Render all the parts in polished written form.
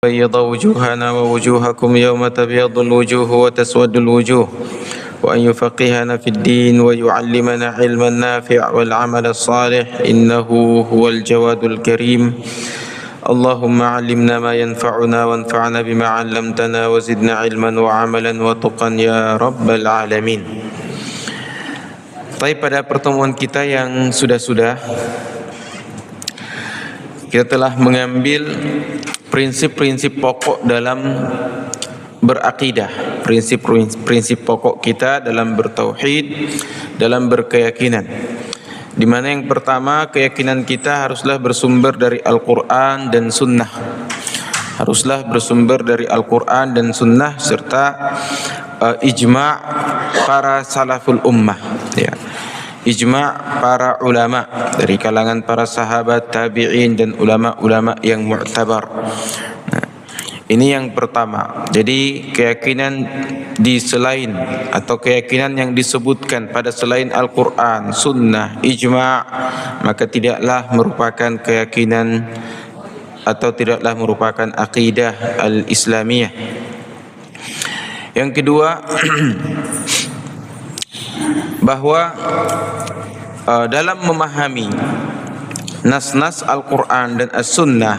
بيض وجوهنا ووجوهكم يوم تبيض الوجوه وتسود الوجوه وأن يفقهنا في الدين ويعلمنا علما نافع والعمل الصالح إنه هو الجواد الكريم. اللهم علمنا ما ينفعنا وانفعنا بما علمتنا وزدنا علما وعملا وتقا يا رب العالمين. Tapi pada pertemuan kita yang sudah-sudah, kita telah mengambil prinsip-prinsip pokok dalam berakidah, prinsip pokok kita dalam bertauhid, dalam berkeyakinan. Di mana yang pertama, keyakinan kita haruslah bersumber dari Al-Quran dan Sunnah. Haruslah bersumber dari Al-Quran dan Sunnah serta ijma' para salaful ummah, ya. Ijma' para ulama dari kalangan para sahabat, tabi'in dan ulama-ulama yang mu'tabar. Nah, ini yang pertama. Jadi keyakinan di selain atau keyakinan yang disebutkan pada selain Al-Quran, Sunnah, ijma', maka tidaklah merupakan keyakinan atau tidaklah merupakan akidah al-Islamiyah. Yang kedua, bahwa dalam memahami nas-nas Al-Quran dan As-Sunnah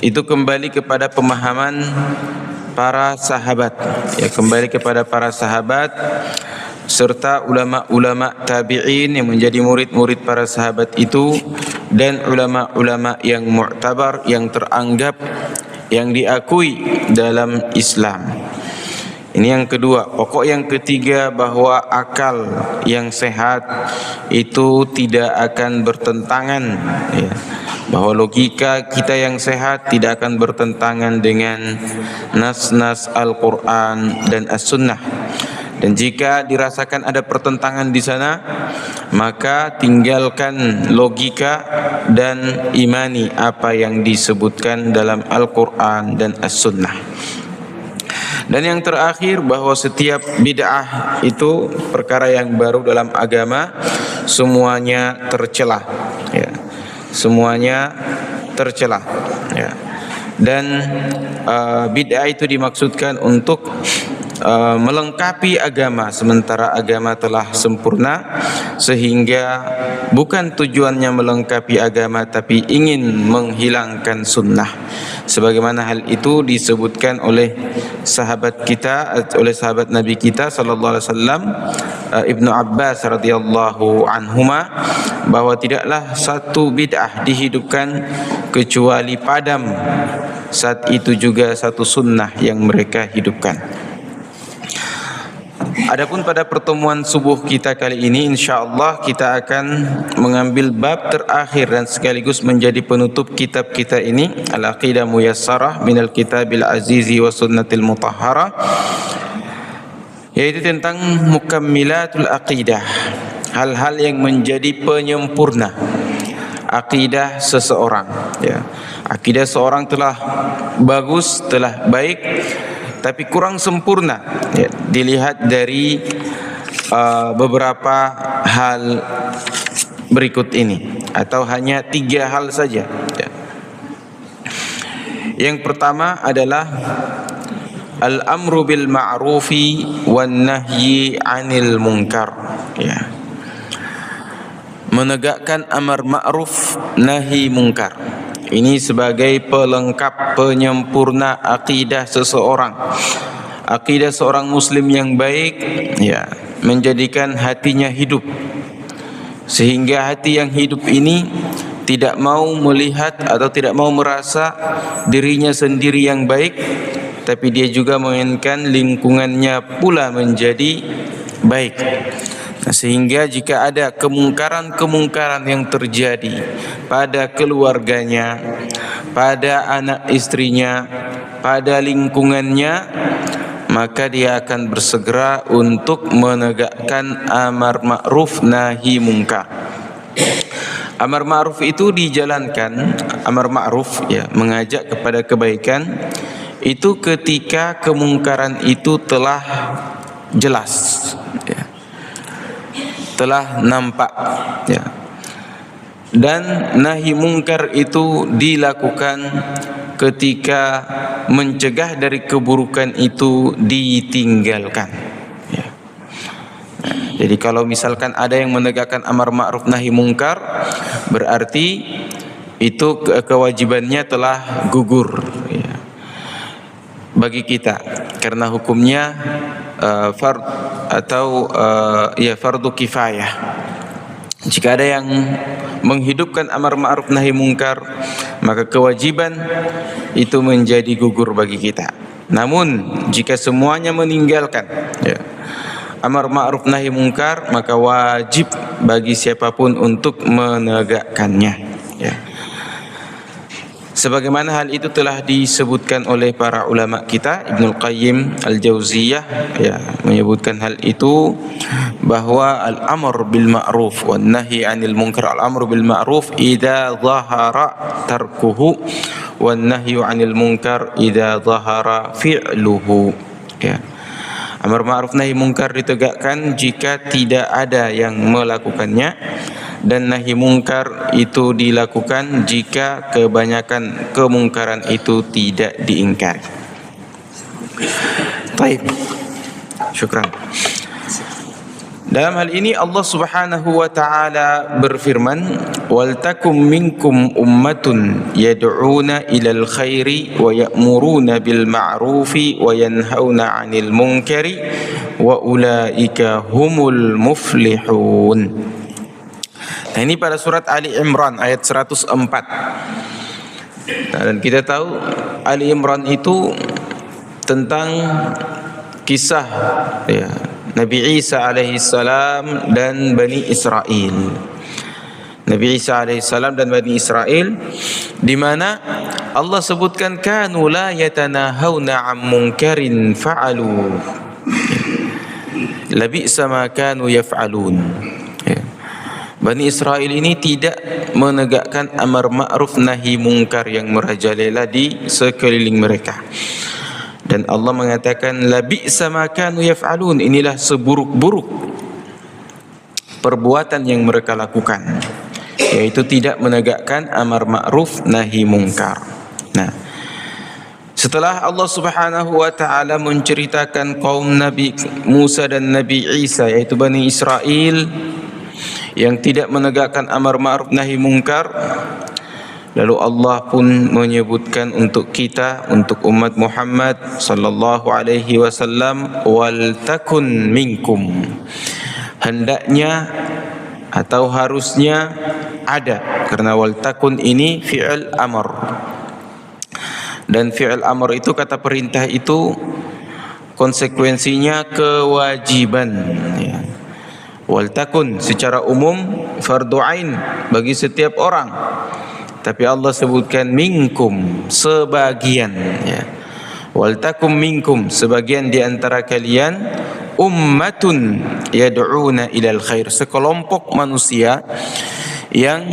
itu kembali kepada pemahaman para sahabat, ya, kembali kepada para sahabat serta ulama-ulama tabi'in yang menjadi murid-murid para sahabat itu dan ulama-ulama yang mu'tabar, yang teranggap, yang diakui dalam Islam. Ini yang kedua. Pokok yang ketiga, bahwa akal yang sehat itu tidak akan bertentangan, ya. Bahwa logika kita yang sehat tidak akan bertentangan dengan nas-nas Al-Quran dan As-Sunnah. Dan jika dirasakan ada pertentangan di sana, maka tinggalkan logika dan imani apa yang disebutkan dalam Al-Quran dan As-Sunnah. Dan yang terakhir, bahwa setiap bid'ah itu perkara yang baru dalam agama, semuanya tercela, ya. Semuanya tercela, ya. Dan bid'ah itu dimaksudkan untuk melengkapi agama, sementara agama telah sempurna, sehingga bukan tujuannya melengkapi agama tapi ingin menghilangkan sunnah. Sebagaimana hal itu disebutkan oleh sahabat kita, oleh sahabat Nabi kita sallallahu alaihi wasallam, Ibnu Abbas radhiyallahu anhuma, bahwa tidaklah satu bid'ah dihidupkan kecuali padam saat itu juga satu sunnah yang mereka hidupkan. Adapun pada pertemuan subuh kita kali ini, insyaallah kita akan mengambil bab terakhir dan sekaligus menjadi penutup kitab kita ini, Al-Aqidah Muyassarah minal Kitabil Azizi wa Sunnatil Mutahharah, yaitu tentang mukammilatul aqidah, hal-hal yang menjadi penyempurna akidah seseorang, ya. Akidah seorang telah bagus, telah baik, tapi kurang sempurna, ya, dilihat dari beberapa hal berikut ini, atau hanya 3 hal saja, ya. Yang pertama adalah al-amru bil ma'rufi wan nahyi 'anil munkar, ya. Menegakkan amar ma'ruf nahi munkar. Ini sebagai pelengkap, penyempurna akidah seseorang. Akidah seorang muslim yang baik, ya, menjadikan hatinya hidup, sehingga hati yang hidup ini tidak mau melihat atau tidak mau merasa dirinya sendiri yang baik, tapi dia juga menginginkan lingkungannya pula menjadi baik. Nah, sehingga jika ada kemungkaran-kemungkaran yang terjadi pada keluarganya, pada anak istrinya, pada lingkungannya, maka dia akan bersegera untuk menegakkan amar ma'ruf nahi munkar. Amar ma'ruf itu dijalankan, amar ma'ruf, ya, mengajak kepada kebaikan, itu ketika kemungkaran itu telah jelas, ya, telah nampak, ya. Dan nahi mungkar itu dilakukan ketika mencegah dari keburukan itu ditinggalkan. Ya. Jadi kalau misalkan ada yang menegakkan amar ma'ruf nahi mungkar, berarti itu kewajibannya telah gugur, ya, bagi kita, karena hukumnya fard atau fardu kifayah. Jika ada yang menghidupkan amar ma'ruf nahi mungkar, maka kewajiban itu menjadi gugur bagi kita. Namun jika semuanya meninggalkan, ya, amar ma'ruf nahi mungkar, maka wajib bagi siapapun untuk menegakkannya, ya. Sebagaimana hal itu telah disebutkan oleh para ulama kita, Ibnul Qayyim Al-Jauziyah, ya, menyebutkan hal itu bahwa al-amr bil ma'ruf wan nahi 'anil munkar, al-amru bil ma'ruf idza dhahara tarkuhu wan nahyu 'anil munkar idza dhahara fi'luhu, ya. Amar ma'ruf nahi mungkar ditegakkan jika tidak ada yang melakukannya, dan nahi mungkar itu dilakukan jika kebanyakan kemungkaran itu tidak diingkari. Baik. Syukran. Dalam hal ini Allah Subhanahu wa taala berfirman, "Wal takum minkum ummatun yad'una ilal khairi wa ya'muruna bil ma'rufi wa yanhauna 'anil munkari wa ulaika humul muflihun." Nah, ini pada surat Ali Imran ayat 104. Nah, dan kita tahu Ali Imran itu tentang kisah, ya, Nabi Isa alaihissalam dan Bani Israel. Nabi Isa alaihissalam dan Bani Israel, di mana Allah sebutkan kanu la yatanahawna 'an munkarin fa'alu, labi'sa ma kanu yaf'alun. Bani Israel ini tidak menegakkan amar ma'ruf nahi mungkar yang merajalela di sekeliling mereka. Dan Allah mengatakan labi'sa ma kanu yaf'alun, inilah seburuk-buruk perbuatan yang mereka lakukan, yaitu tidak menegakkan amar ma'ruf nahi mungkar. Nah, setelah Allah Subhanahu wa taala menceritakan kaum Nabi Musa dan Nabi Isa, yaitu Bani Israel, yang tidak menegakkan amar ma'ruf nahi mungkar, lalu Allah pun menyebutkan untuk kita, untuk umat Muhammad sallallahu alaihi wasallam, wal takun minkum, hendaknya atau harusnya ada, karena wal takun ini fi'il amr, dan fi'il amr itu, kata perintah itu konsekuensinya kewajiban, ya. Wal takun secara umum fardu ain bagi setiap orang, tapi Allah sebutkan minkum, sebagian, ya. Wal takum minkum, sebagian di antara kalian, ummatun yad'una ilal khair, sekelompok manusia yang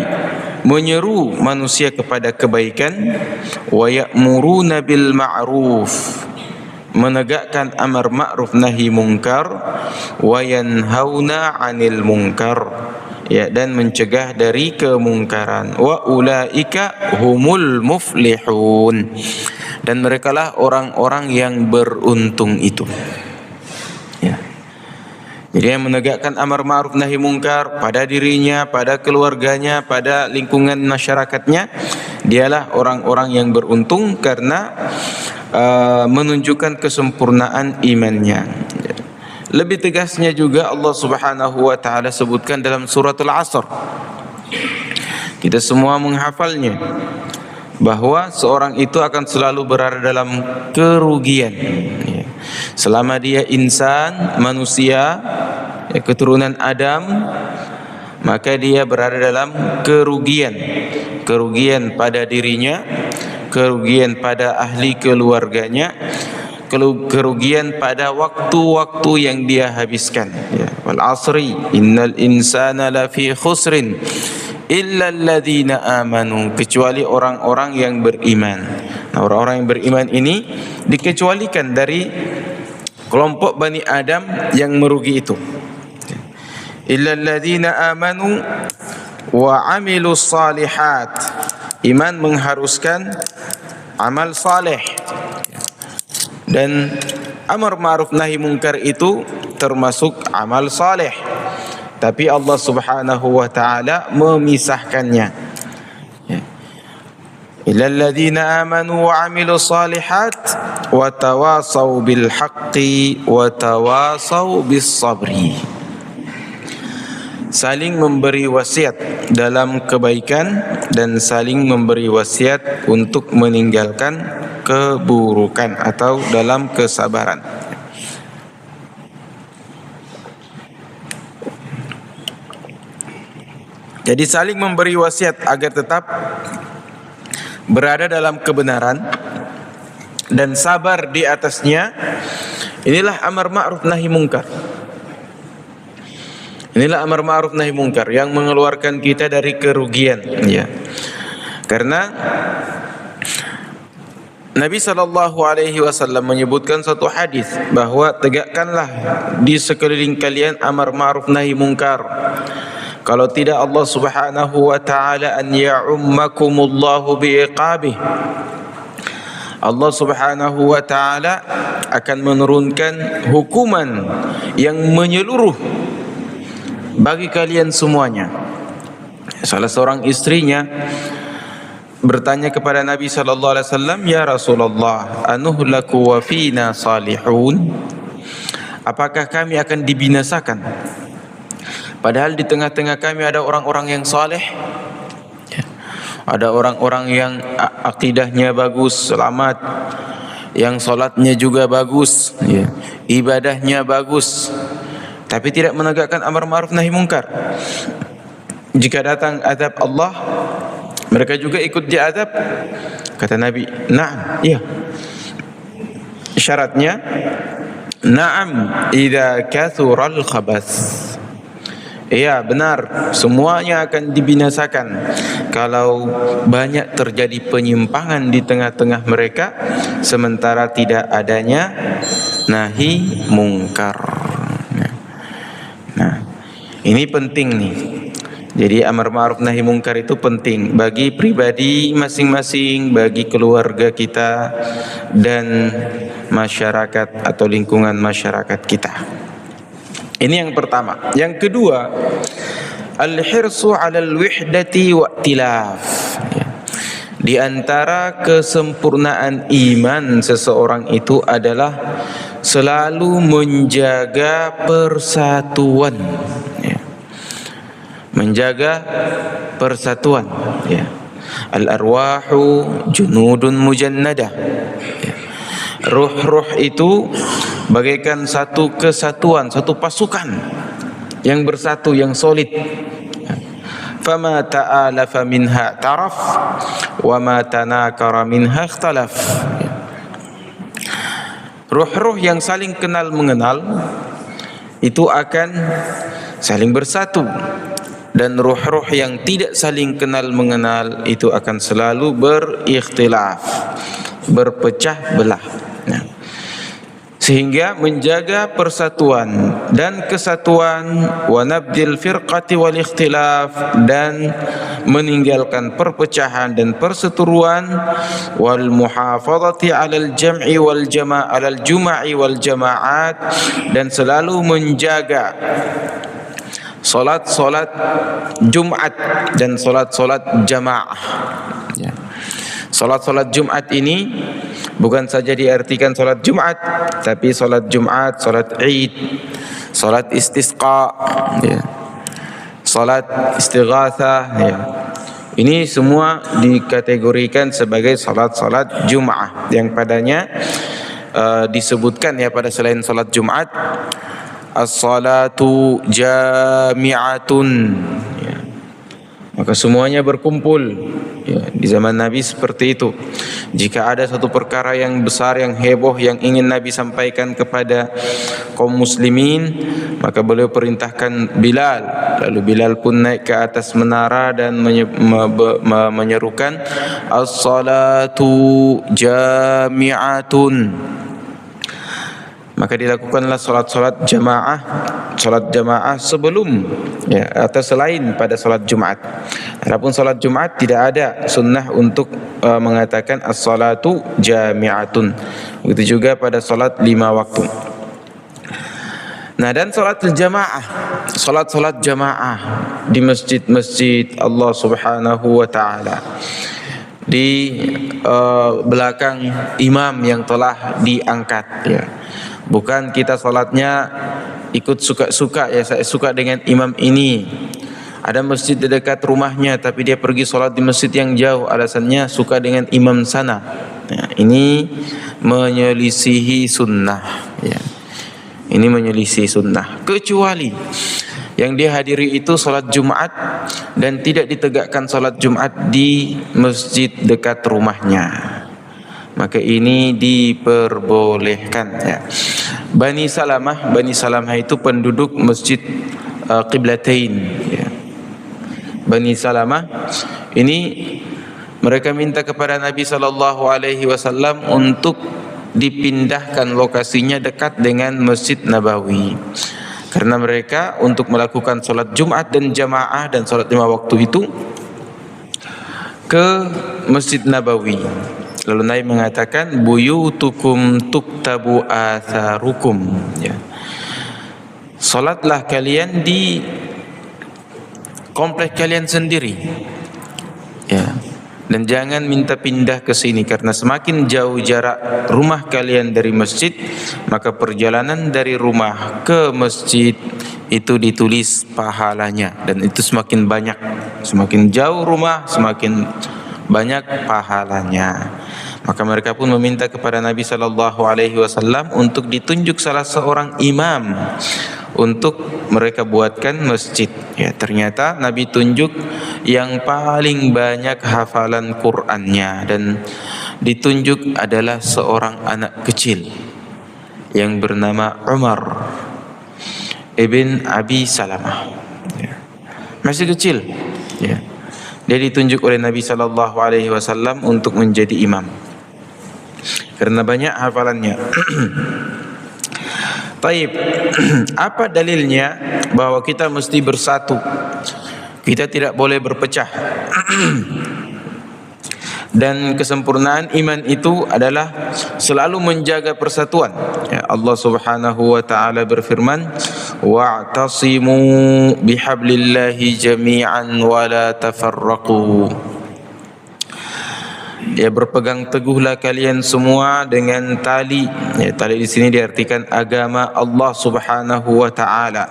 menyeru manusia kepada kebaikan, wa ya'muruna bil ma'ruf, menegakkan amar ma'ruf nahi mungkar, wa yanhauna 'anil munkar, ya, dan mencegah dari kemungkaran, wa ulaika humul muflihun, dan merekalah orang-orang yang beruntung itu, ya. Jadi yang menegakkan amar ma'ruf nahi mungkar pada dirinya, pada keluarganya, pada lingkungan masyarakatnya, dialah orang-orang yang beruntung karena menunjukkan kesempurnaan imannya. Lebih tegasnya juga Allah Subhanahu wa taala sebutkan dalam suratul Asr. Kita semua menghafalnya, bahwa seorang itu akan selalu berada dalam kerugian, ya. Selama dia insan, manusia, ya, keturunan Adam, maka dia berada dalam kerugian. Kerugian pada dirinya, kerugian pada ahli keluarganya, kerugian pada waktu-waktu yang dia habiskan, ya. Wal asri innal insana lafi khusrin illa alladhina amanu, kecuali orang-orang yang beriman. Nah, orang-orang yang beriman ini dikecualikan dari kelompok Bani Adam yang merugi itu. Illa alladhina amanu wa amilus salihat. Iman mengharuskan amal saleh. Dan amar ma'ruf nahi munkar itu termasuk amal saleh. Tapi Allah Subhanahu wa taala memisahkannya. Illal ladzina amanu wa 'amilus shalihat wa tawasaw bil haqqi wa tawasaw bis sabri. Saling memberi wasiat dalam kebaikan dan saling memberi wasiat untuk meninggalkan keburukan atau dalam kesabaran. Jadi saling memberi wasiat agar tetap berada dalam kebenaran dan sabar di atasnya. Inilah amar ma'ruf nahi munkar. Inilah amar ma'ruf nahi munkar yang mengeluarkan kita dari kerugian, ya. Karena Nabi SAW menyebutkan satu hadis bahwa tegakkanlah di sekeliling kalian amar ma'ruf nahi munkar. Kalau tidak Allah Subhanahu wa taala an ya'ummakumullahu biiqabih. Allah Subhanahu wa taala akan menurunkan hukuman yang menyeluruh bagi kalian semuanya. Salah seorang istrinya bertanya kepada Nabi sallallahu alaihi wasallam, "Ya Rasulullah, anuhlaku wa fina salihun?" Apakah kami akan dibinasakan? Padahal di tengah-tengah kami ada orang-orang yang saleh, ada orang-orang yang akidahnya bagus, selamat, yang solatnya juga bagus, ibadahnya bagus, tapi tidak menegakkan amar ma'ruf nahi munkar. Jika datang azab Allah, mereka juga ikut diazab. Kata Nabi, "Na'am, iya." Syaratnya, "Na'am idza kathural khabath." Iya, benar, semuanya akan dibinasakan kalau banyak terjadi penyimpangan di tengah-tengah mereka sementara tidak adanya nahi mungkar. Nah, ini penting nih. Jadi amar ma'ruf nahi mungkar itu penting bagi pribadi masing-masing, bagi keluarga kita dan masyarakat atau lingkungan masyarakat kita. Ini yang pertama. Yang kedua, al-hirsu 'alal wihdati wa tilaf. Di antara kesempurnaan iman seseorang itu adalah selalu menjaga persatuan. Menjaga persatuan. Al-arwahu junudun mujannadah. Ruh-ruh itu bagaikan satu kesatuan, satu pasukan yang bersatu, yang solid. Fama ta'alafa minha taraf wa ma tanakara minha ikhtalaf. Ruh-ruh yang saling kenal mengenal itu akan saling bersatu, dan ruh-ruh yang tidak saling kenal mengenal itu akan selalu berikhtilaf, berpecah belah. Sehingga menjaga persatuan dan kesatuan, wa nabdil firqati wal ikhtilaf, dan meninggalkan perpecahan dan perseteruan, wal muhafazati 'alal jam'i wal jama' 'alal juma'i wal jama'at, dan selalu menjaga solat-solat Jumat dan solat-solat jamaah. Solat-solat Jumat ini bukan saja diartikan solat Jumat, tapi solat Jumat, solat Id, solat istisqa, solat istighatsah. Ini semua dikategorikan sebagai solat-solat Jumat yang padanya disebutkan pada selain solat Jumat, as-salatu jami'atun. Maka semuanya berkumpul. Di zaman Nabi seperti itu. Jika ada satu perkara yang besar, yang heboh, yang ingin Nabi sampaikan kepada kaum muslimin, maka beliau perintahkan Bilal. Lalu Bilal pun naik ke atas menara dan menyerukan, as-salatu jami'atun. maka dilakukanlah solat jamaah sebelum atau selain pada solat Jumat. Adapun solat Jumat tidak ada sunnah untuk mengatakan as-salatu jami'atun. Begitu juga pada solat 5 waktu. Nah, dan solat jamaah di masjid-masjid Allah Subhanahu wa taala, di belakang imam yang telah diangkat, ya. Bukan kita salatnya ikut suka-suka, ya, saya suka dengan imam ini. Ada masjid di dekat rumahnya tapi dia pergi salat di masjid yang jauh, alasannya suka dengan imam sana. Ya, ini menyelisihi sunnah, ya. Ini menyelisihi sunnah. Kecuali yang dihadiri itu salat Jumat dan tidak ditegakkan salat Jumat di masjid dekat rumahnya, maka ini diperbolehkan, ya. Bani Salamah itu penduduk masjid Qiblatain, ya. Bani Salamah ini mereka minta kepada Nabi sallallahu alaihi wasallam untuk dipindahkan lokasinya dekat dengan Masjid Nabawi, karena mereka untuk melakukan salat Jumat dan jamaah dan salat 5 waktu itu ke Masjid Nabawi. Lalu Nabi mengatakan buyutukum tuktabu atharukum, ya. Salatlah kalian di komplek kalian sendiri, ya. Dan jangan minta pindah ke sini, karena semakin jauh jarak rumah kalian dari masjid, maka perjalanan dari rumah ke masjid itu ditulis pahalanya, dan itu semakin banyak. Semakin jauh rumah, semakin banyak pahalanya. Maka mereka pun meminta kepada Nabi sallallahu alaihi wasallam untuk ditunjuk salah seorang imam untuk mereka buatkan masjid. Ya, ternyata Nabi tunjuk yang paling banyak hafalan Qur'annya, dan ditunjuk adalah seorang anak kecil yang bernama Umar ibn Abi Salamah, ya. Masih kecil, ya. Dia ditunjuk oleh Nabi sallallahu alaihi wasallam untuk menjadi imam karena banyak hafalannya. Taib, apa dalilnya bahwa kita mesti bersatu? Kita tidak boleh berpecah. Dan kesempurnaan iman itu adalah selalu menjaga persatuan. Ya, Allah Subhanahu wa taala berfirman, wa'tasimu bihablillahi jami'an wa la tafarraqu. Ya, berpegang teguhlah kalian semua dengan tali. Ya, tali di sini diartikan agama Allah Subhanahu wa taala.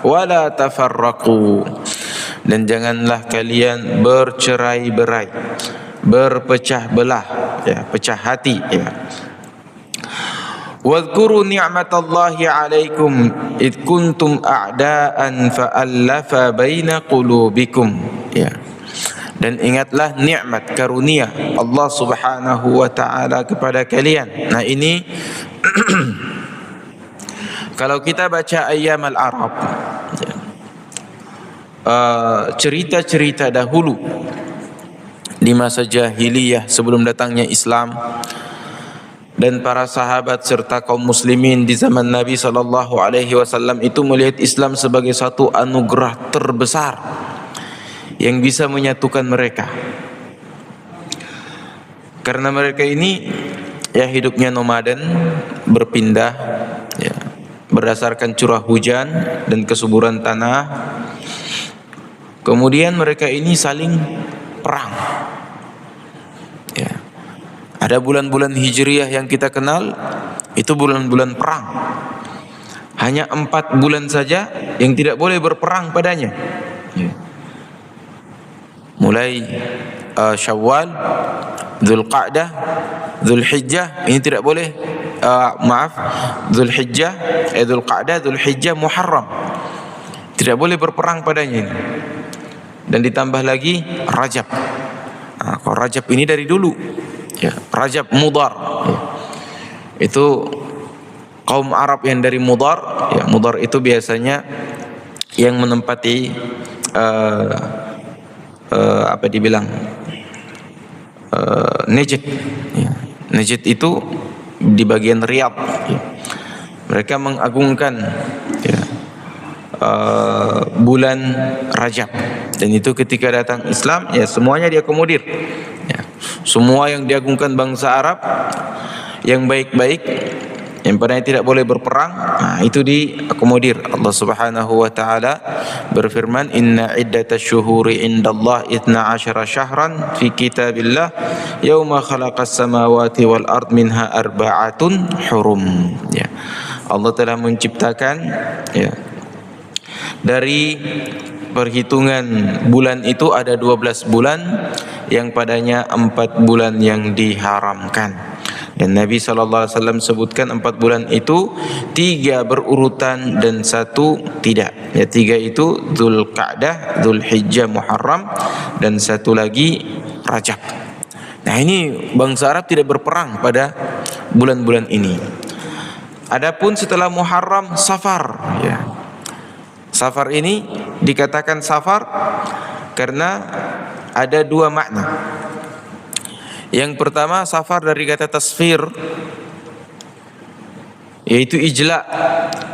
Wala tafarraqu. Dan janganlah kalian bercerai-berai, berpecah belah, ya, pecah hati, ya. Wadhkuru ni'matallahi 'alaikum id kuntum a'daan fa'alafa baina qulubikum, ya. Dan ingatlah nikmat karunia Allah Subhanahu wa taala kepada kalian. Nah, ini kalau kita baca Ayyam al-Arab, cerita-cerita dahulu di masa jahiliyah sebelum datangnya Islam, dan para sahabat serta kaum muslimin di zaman Nabi sallallahu alaihi wasallam itu melihat Islam sebagai satu anugerah terbesar yang bisa menyatukan mereka. Karena mereka ini ya hidupnya nomaden, berpindah, ya, berdasarkan curah hujan dan kesuburan tanah. Kemudian mereka ini saling perang. Ya. Ada bulan-bulan Hijriyah yang kita kenal, itu bulan-bulan perang. Hanya 4 bulan saja yang tidak boleh berperang padanya. Ya. Mulai Syawal, Dzulqa'dah, Dzulhijjah, ini tidak boleh. Dzulhijjah, Dzulqa'dah, Dzulhijjah, Muharram, tidak boleh berperang padanya ini. Dan ditambah lagi Rajab. Nah, kalau Rajab ini dari dulu, ya, Rajab Mudhar, ya. Itu kaum Arab yang dari Mudhar, ya, Mudhar itu biasanya yang menempati apa dibilang Najd, ya. Najd itu di bagian Riyadh, ya. Mereka mengagungkan ya, bulan Rajab, dan itu ketika datang Islam ya semuanya diakomodir ya. Semua yang diagungkan bangsa Arab yang baik-baik, yang padanya tidak boleh berperang, nah, itu diakomodir. Allah Subhanahu wa taala berfirman, inna iddatash syuhuri indallah 12 syahran fi kitabillah yauma khalaqas samawati wal ard minha arba'atun hurum ya. Allah telah menciptakan ya, dari perhitungan bulan itu ada 12 bulan yang padanya 4 bulan yang diharamkan. Dan Nabi SAW sebutkan 4 bulan itu 3 berurutan dan 1 tidak. Ya, 3 itu Dzulqa'dah, Dzulhijjah, Muharram, dan 1 lagi Rajab. Nah, ini bangsa Arab tidak berperang pada bulan-bulan ini. Adapun setelah Muharram, Safar ya. Safar ini dikatakan Safar karena ada 2 makna. Yang pertama, safar dari kata tasfir, yaitu ijla,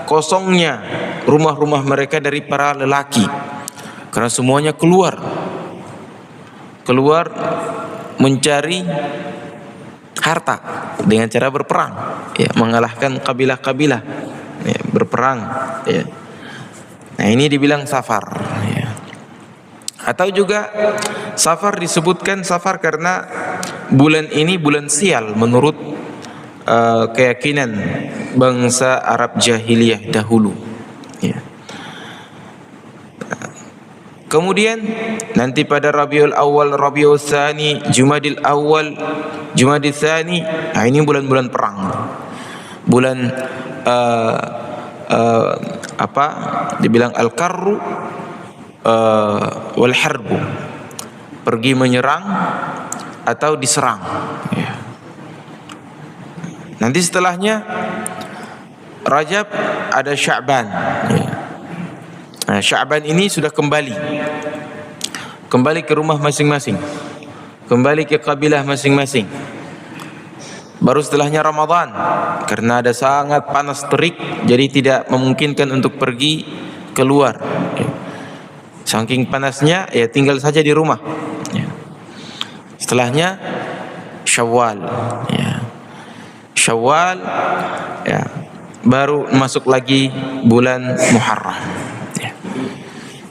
kosongnya rumah-rumah mereka dari para lelaki, karena semuanya keluar mencari harta dengan cara berperang ya, mengalahkan kabilah-kabilah ya, berperang ya. Nah, ini dibilang safar ya. Atau juga Safar disebutkan Safar karena bulan ini bulan sial menurut keyakinan bangsa Arab jahiliyah dahulu ya. Kemudian nanti pada Rabiul Awal, Rabiul Tsani, Jumadil Awal, Jumadil Tsani, nah ini bulan-bulan perang. Bulan apa dibilang al-karru wal harbu, pergi menyerang atau diserang ya. Nanti setelahnya Rajab ada Sya'ban ya. Nah, Sya'ban ini sudah kembali ke rumah masing-masing, kembali ke kabilah masing-masing. Baru setelahnya Ramadan, karena ada sangat panas terik, jadi tidak memungkinkan untuk pergi keluar ya. Saking panasnya ya tinggal saja di rumah ya. Setelahnya Syawal ya. Syawal ya, baru masuk lagi bulan Muharram ya.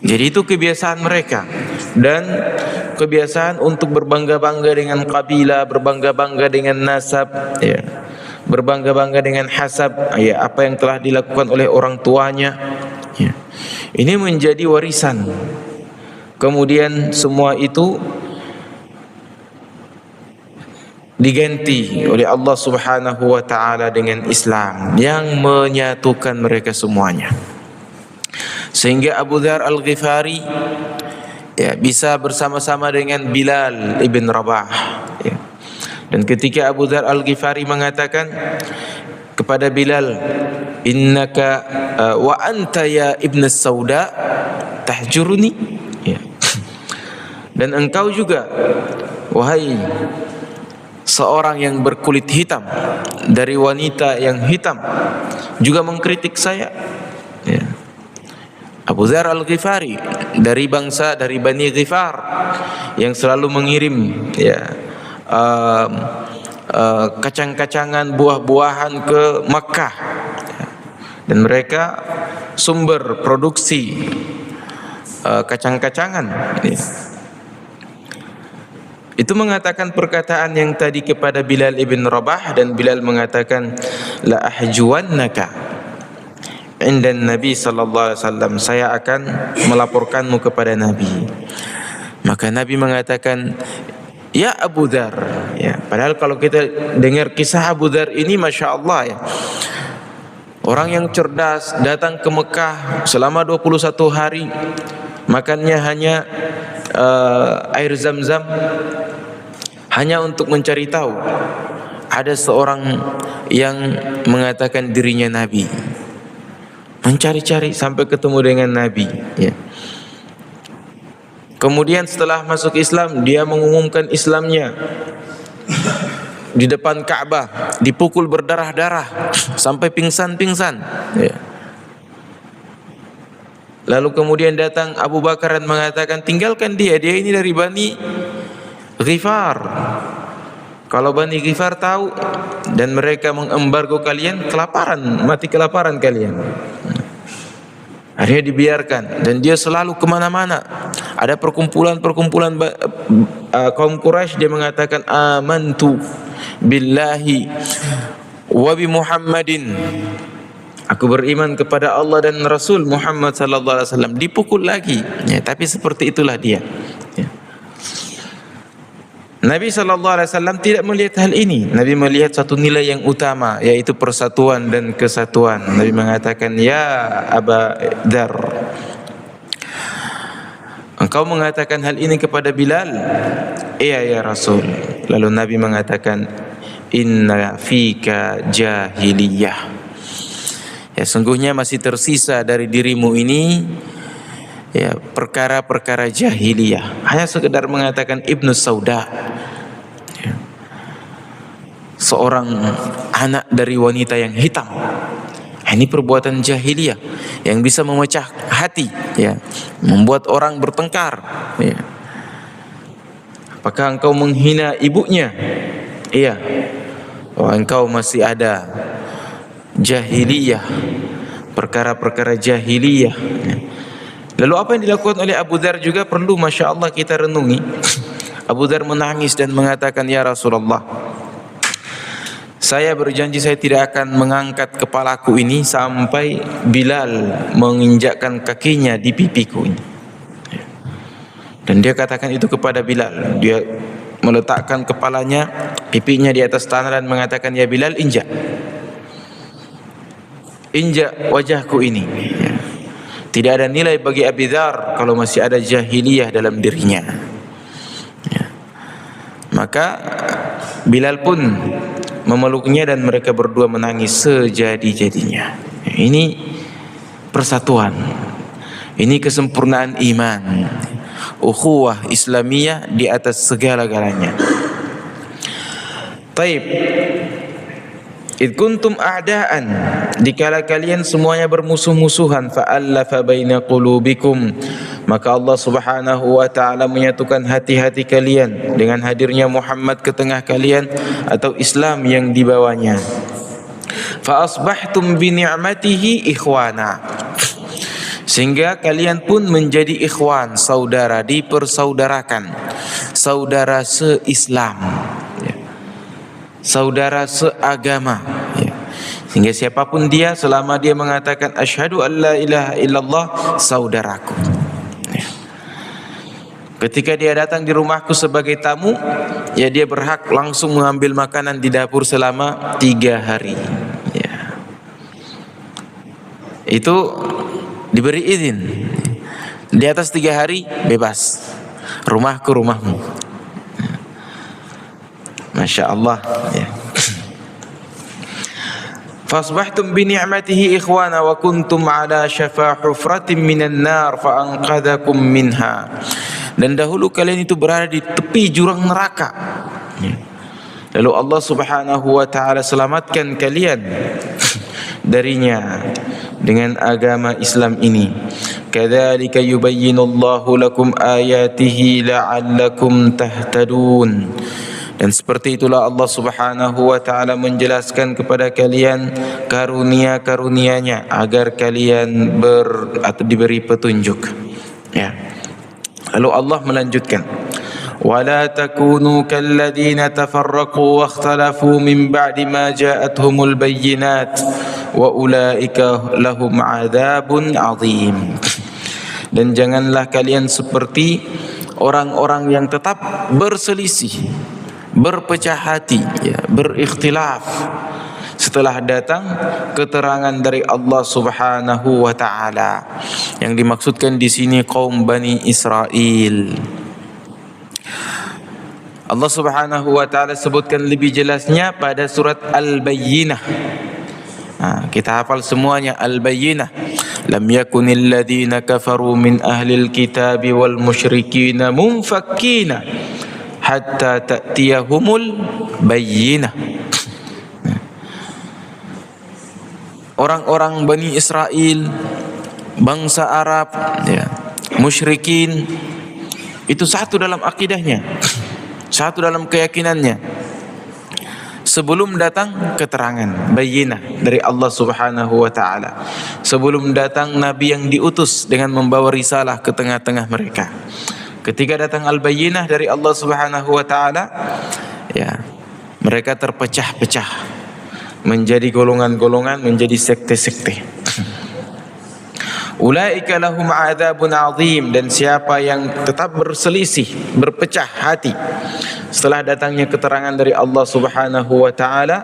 Jadi itu kebiasaan mereka, dan kebiasaan untuk berbangga-bangga dengan kabilah, berbangga-bangga dengan nasab ya, berbangga-bangga dengan hasab ya, apa yang telah dilakukan oleh orang tuanya ya. Ini menjadi warisan. Kemudian semua itu diganti oleh Allah Subhanahu wa taala dengan Islam yang menyatukan mereka semuanya. Sehingga Abu Dzar Al-Ghifari ya bisa bersama-sama dengan Bilal ibn Rabah ya. Dan ketika Abu Dzar Al-Ghifari mengatakan kepada Bilal, innaka wa anta ya ibn Sauda tahjuruni ya. Dan engkau juga wahai seorang yang berkulit hitam dari wanita yang hitam juga mengkritik saya ya. Abu Dzar Al-Ghifari dari Bani Ghifar yang selalu mengirim ya kacang-kacangan, buah-buahan ke Makkah ya. Dan mereka sumber produksi kacang-kacangan ya. Itu mengatakan perkataan yang tadi kepada Bilal ibn Rabah, dan Bilal mengatakan la ahjuwannaka indan Nabi sallallahu alaihi wasallam, saya akan melaporkanmu kepada Nabi. Maka Nabi mengatakan, ya Abu Dzar ya. Padahal kalau kita dengar kisah Abu Dzar ini, Masya Allah ya, orang yang cerdas, datang ke Mekah selama 21 hari, makannya hanya air Zam-Zam, hanya untuk mencari tahu ada seorang yang mengatakan dirinya Nabi. Mencari-cari sampai ketemu dengan Nabi ya. Kemudian setelah masuk Islam, dia mengumumkan Islamnya di depan Ka'bah, dipukul berdarah-darah sampai pingsan-pingsan, ya. Lalu kemudian datang Abu Bakar dan mengatakan, tinggalkan dia ini dari Bani Ghifar. Kalau Bani Ghifar tahu dan mereka mengembargo kalian, kelaparan, mati kelaparan kalian. Akhirnya dibiarkan, dan dia selalu kemana-mana. Ada perkumpulan-perkumpulan kaum Quraisy, dia mengatakan amantu billahi wa bi Muhammadin. Aku beriman kepada Allah dan Rasul Muhammad sallallahu alaihi wasallam. Dipukul lagi, ya, tapi seperti itulah dia. Ya. Nabi SAW tidak melihat hal ini. Nabi melihat satu nilai yang utama, yaitu persatuan dan kesatuan. Nabi mengatakan, ya Aba Dzar, engkau mengatakan hal ini kepada Bilal? Iya ya Rasul. Lalu Nabi mengatakan, inna fika jahiliyah. Ya, sungguhnya masih tersisa dari dirimu ini, ya, perkara-perkara jahiliyah. Hanya sekedar mengatakan Ibnu Sauda, ya, seorang anak dari wanita yang hitam. Ini perbuatan jahiliyah yang bisa memecah hati, ya, membuat orang bertengkar, ya. Apakah engkau menghina ibunya? Iya. Oh, engkau masih ada jahiliyah, perkara-perkara jahiliyah. Lalu apa yang dilakukan oleh Abu Dzar juga perlu, Masya Allah, kita renungi. Abu Dzar menangis dan mengatakan, ya Rasulullah, saya berjanji saya tidak akan mengangkat kepalaku ini sampai Bilal menginjakkan kakinya di pipiku ini. Dan dia katakan itu kepada Bilal. Dia meletakkan kepalanya, pipinya di atas tanah dan mengatakan, ya Bilal, injak wajahku ini. Ya. Tidak ada nilai bagi Abu Dzar kalau masih ada jahiliyah dalam dirinya. Ya. Maka Bilal pun memeluknya dan mereka berdua menangis sejadi-jadinya. Ya, ini persatuan, ini kesempurnaan iman, ukhuwah Islamiyah di atas segala-galanya. Taib. Id kuntum a'daan, dikala kalian semuanya bermusuh-musuhan, fa'allafa baina qulubikum, maka Allah Subhanahu wa taala menyatukan hati-hati kalian dengan hadirnya Muhammad ke tengah kalian atau Islam yang dibawanya. Fa asbahtum bi ni'matihi ikhwana, sehingga kalian pun menjadi ikhwan, saudara, dipersaudarakan, saudara se-Islam, saudara seagama, ya. Sehingga siapapun dia, selama dia mengatakan asyhadu an la ilaha illallah, saudaraku, ya. Ketika dia datang di rumahku sebagai tamu, ya, dia berhak langsung mengambil makanan di dapur selama 3 hari, ya. Itu diberi izin. Di atas 3 hari bebas, rumahku rumahmu. Masya Allah, ya. Fasbahtum bi ni'matihi ikhwana wa kuntum ala syafa hufratin minan nar fa anqadhakum minha. Dan dahulu kalian itu berada di tepi jurang neraka, lalu Allah Subhanahu wa taala selamatkan kalian darinya dengan agama Islam ini. Kadzalika yubayyinullahu lakum ayatihi la'allakum tahtadun. Dan seperti itulah Allah Subhanahu wa taala menjelaskan kepada kalian karunia-karunia-Nya agar kalian diberi petunjuk, ya. Lalu Allah melanjutkan, wala takunu kalladzina tafarraqu wakhtalafu min ba'di ma ja'atuhumul bayyinat wa ulaika lahum 'adzabun 'adzim. Dan janganlah kalian seperti orang-orang yang tetap berselisih, berpecah hati, ya, berikhtilaf setelah datang keterangan dari Allah Subhanahu wa taala. Yang dimaksudkan di sini kaum Bani Israel. Allah Subhanahu wa taala sebutkan lebih jelasnya pada surat Al-Bayyinah. Kita hafal semuanya Al-Bayyinah. Lam yakunil ladzina kafaru min ahlil kitabi wal musyrikina munfakkina hatta ta'tiyahumul bayyinah. Orang-orang Bani Israel, bangsa Arab, ya, musyrikin, itu satu dalam akidahnya, satu dalam keyakinannya. Sebelum datang keterangan bayyinah dari Allah Subhanahu wa taala, sebelum datang nabi yang diutus dengan membawa risalah ke tengah-tengah mereka, ketika datang al-bayyinah dari Allah Subhanahu wa taala, ya, mereka terpecah-pecah menjadi golongan-golongan, menjadi sekte-sekte. Ulaika lahum adzabun azim, dan siapa yang tetap berselisih, berpecah hati setelah datangnya keterangan dari Allah Subhanahu wa taala,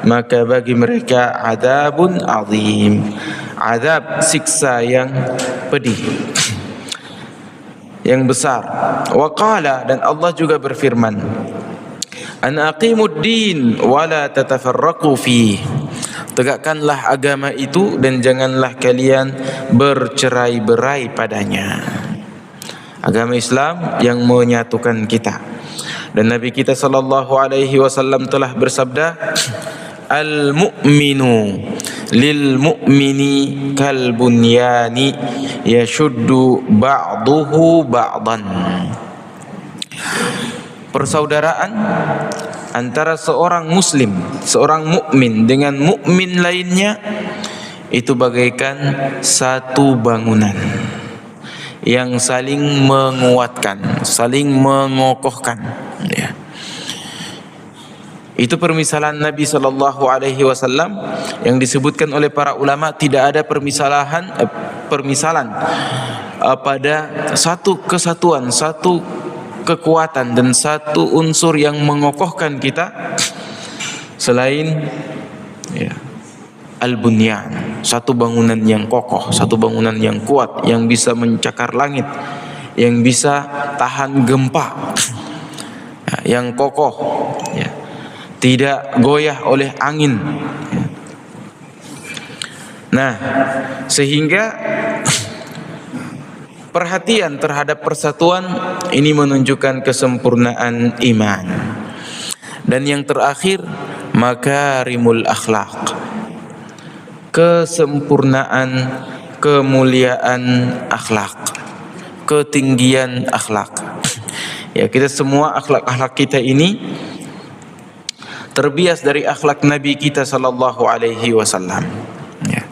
maka bagi mereka adzabun azim, azab, siksa yang pedih, yang besar. Wa qala, dan Allah juga berfirman, an aqimud din wa la tatafarraqu fi, tegakkanlah agama itu dan janganlah kalian bercerai-berai padanya. Agama Islam yang menyatukan kita. Dan Nabi kita sallallahu alaihi wasallam telah bersabda, al-mu'minu lil mu'mini kal bunyani yashuddu ba'duhu ba'dan. Persaudaraan antara seorang muslim, seorang mukmin dengan mukmin lainnya itu bagaikan satu bangunan yang saling menguatkan, saling mengokohkan, ya. Itu permisalan Nabi sallallahu alaihi wasallam yang disebutkan oleh para ulama. Tidak ada permisalan pada satu kesatuan, satu kekuatan dan satu unsur yang mengokohkan kita selain, ya, al-bunyan, satu bangunan yang kokoh, satu bangunan yang kuat, yang bisa mencakar langit, yang bisa tahan gempa, ya, yang kokoh, ya, tidak goyah oleh angin, ya. Nah, sehingga perhatian terhadap persatuan ini menunjukkan kesempurnaan iman. Dan yang terakhir, makarimul akhlak, kesempurnaan, kemuliaan akhlak, ketinggian akhlak. Ya, kita semua akhlak-akhlak kita ini terbias dari akhlak Nabi kita sallallahu alaihi wasallam. Ya.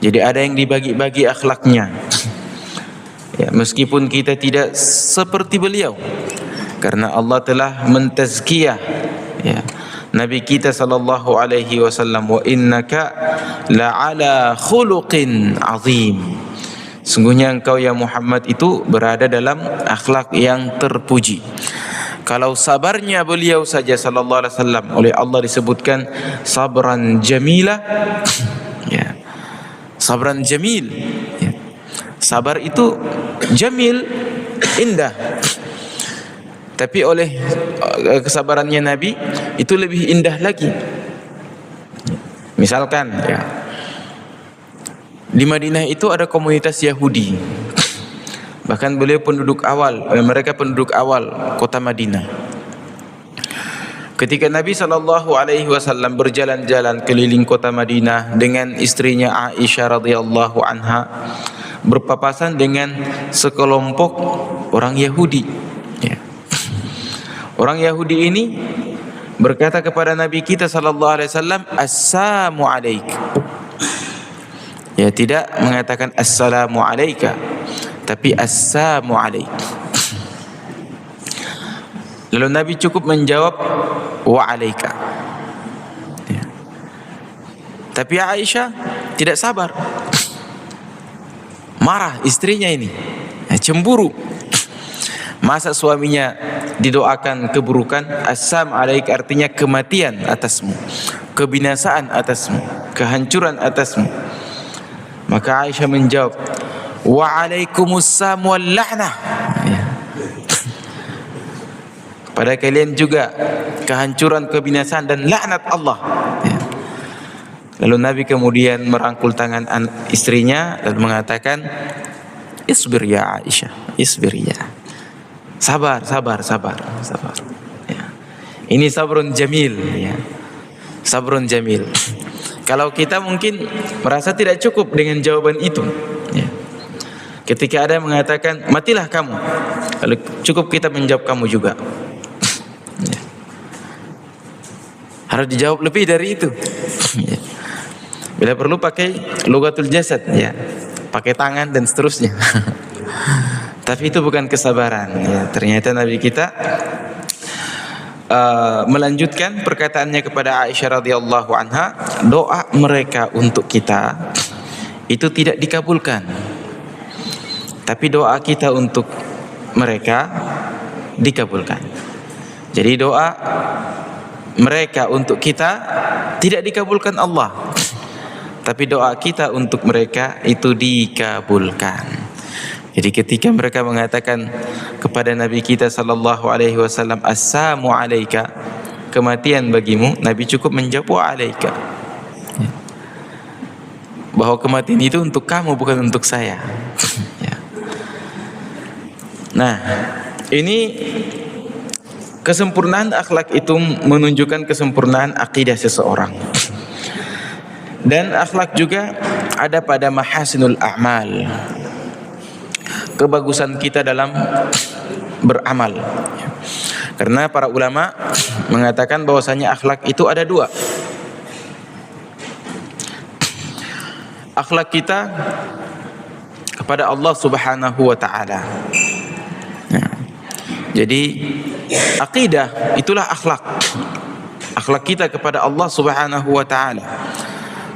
Jadi ada yang dibagi-bagi akhlaknya. Ya, meskipun kita tidak seperti beliau, karena Allah telah mentazkiyah, ya, Nabi kita sallallahu alaihi wasallam, wa innaka la'ala khuluqin azim. Sungguhnya engkau ya Muhammad itu berada dalam akhlak yang terpuji. Kalau sabarnya beliau saja sallallahu alaihi wasallam oleh Allah disebutkan sabran jamila, ya, sabran jamil, ya. Sabar itu jamil, indah. Tapi oleh kesabarannya Nabi itu lebih indah lagi. Misalkan, ya, di Madinah itu ada komunitas Yahudi. Bahkan beliau penduduk awal, mereka penduduk awal kota Madinah. Ketika Nabi SAW berjalan-jalan keliling kota Madinah dengan istrinya Aisyah radhiyallahu anha, berpapasan dengan sekelompok orang Yahudi, ya. Orang Yahudi ini berkata kepada Nabi kita sallallahu alaihi wasallam, assalamu alaik. Ya, tidak mengatakan assalamu alaika, tapi assalamu alaik. Lalu Nabi cukup menjawab wa alaika, ya. Tapi Aisyah tidak sabar, marah istrinya ini, ya, cemburu. Masa suaminya didoakan keburukan, assam alaik artinya kematian atasmu, kebinasaan atasmu, kehancuran atasmu. Maka Aisyah menjawab, wa alaikumussalam wal la'nah, ya. Pada kalian juga kehancuran, kebinasaan dan laknat Allah, ya. Lalu Nabi kemudian merangkul tangan istrinya dan mengatakan, isbir ya Aisyah, isbir ya. Sabar, sabar, sabar, sabar. Ini sabrun jamil, ya. Sabrun jamil. Kalau kita mungkin merasa tidak cukup dengan jawaban itu, ya. Ketika ada yang mengatakan matilah kamu, lalu cukup kita menjawab kamu juga. Ya. Harus dijawab lebih dari itu. Ya. Bila perlu pakai lugatul jasad, ya, pakai tangan dan seterusnya. Tapi itu bukan kesabaran, ya. Ternyata Nabi kita melanjutkan perkataannya kepada Aisyah radhiyallahu anha, doa mereka untuk kita itu tidak dikabulkan, tapi doa kita untuk mereka dikabulkan. Jadi doa mereka untuk kita tidak dikabulkan Allah, tapi doa kita untuk mereka itu dikabulkan. Jadi ketika mereka mengatakan kepada Nabi kita sallallahu alaihi wasallam, assalamu alayka, kematian bagimu, Nabi cukup menjawab wa alayka, bahwa kematian itu untuk kamu, bukan untuk saya. Nah, ini kesempurnaan akhlak itu menunjukkan kesempurnaan akidah seseorang. Dan akhlak juga ada pada mahasinul a'mal, kebagusan kita dalam beramal. Karena para ulama mengatakan bahwasanya akhlak itu ada dua. Akhlak kita kepada Allah Subhanahu wa taala. Jadi akidah itulah akhlak. Akhlak kita kepada Allah Subhanahu wa taala,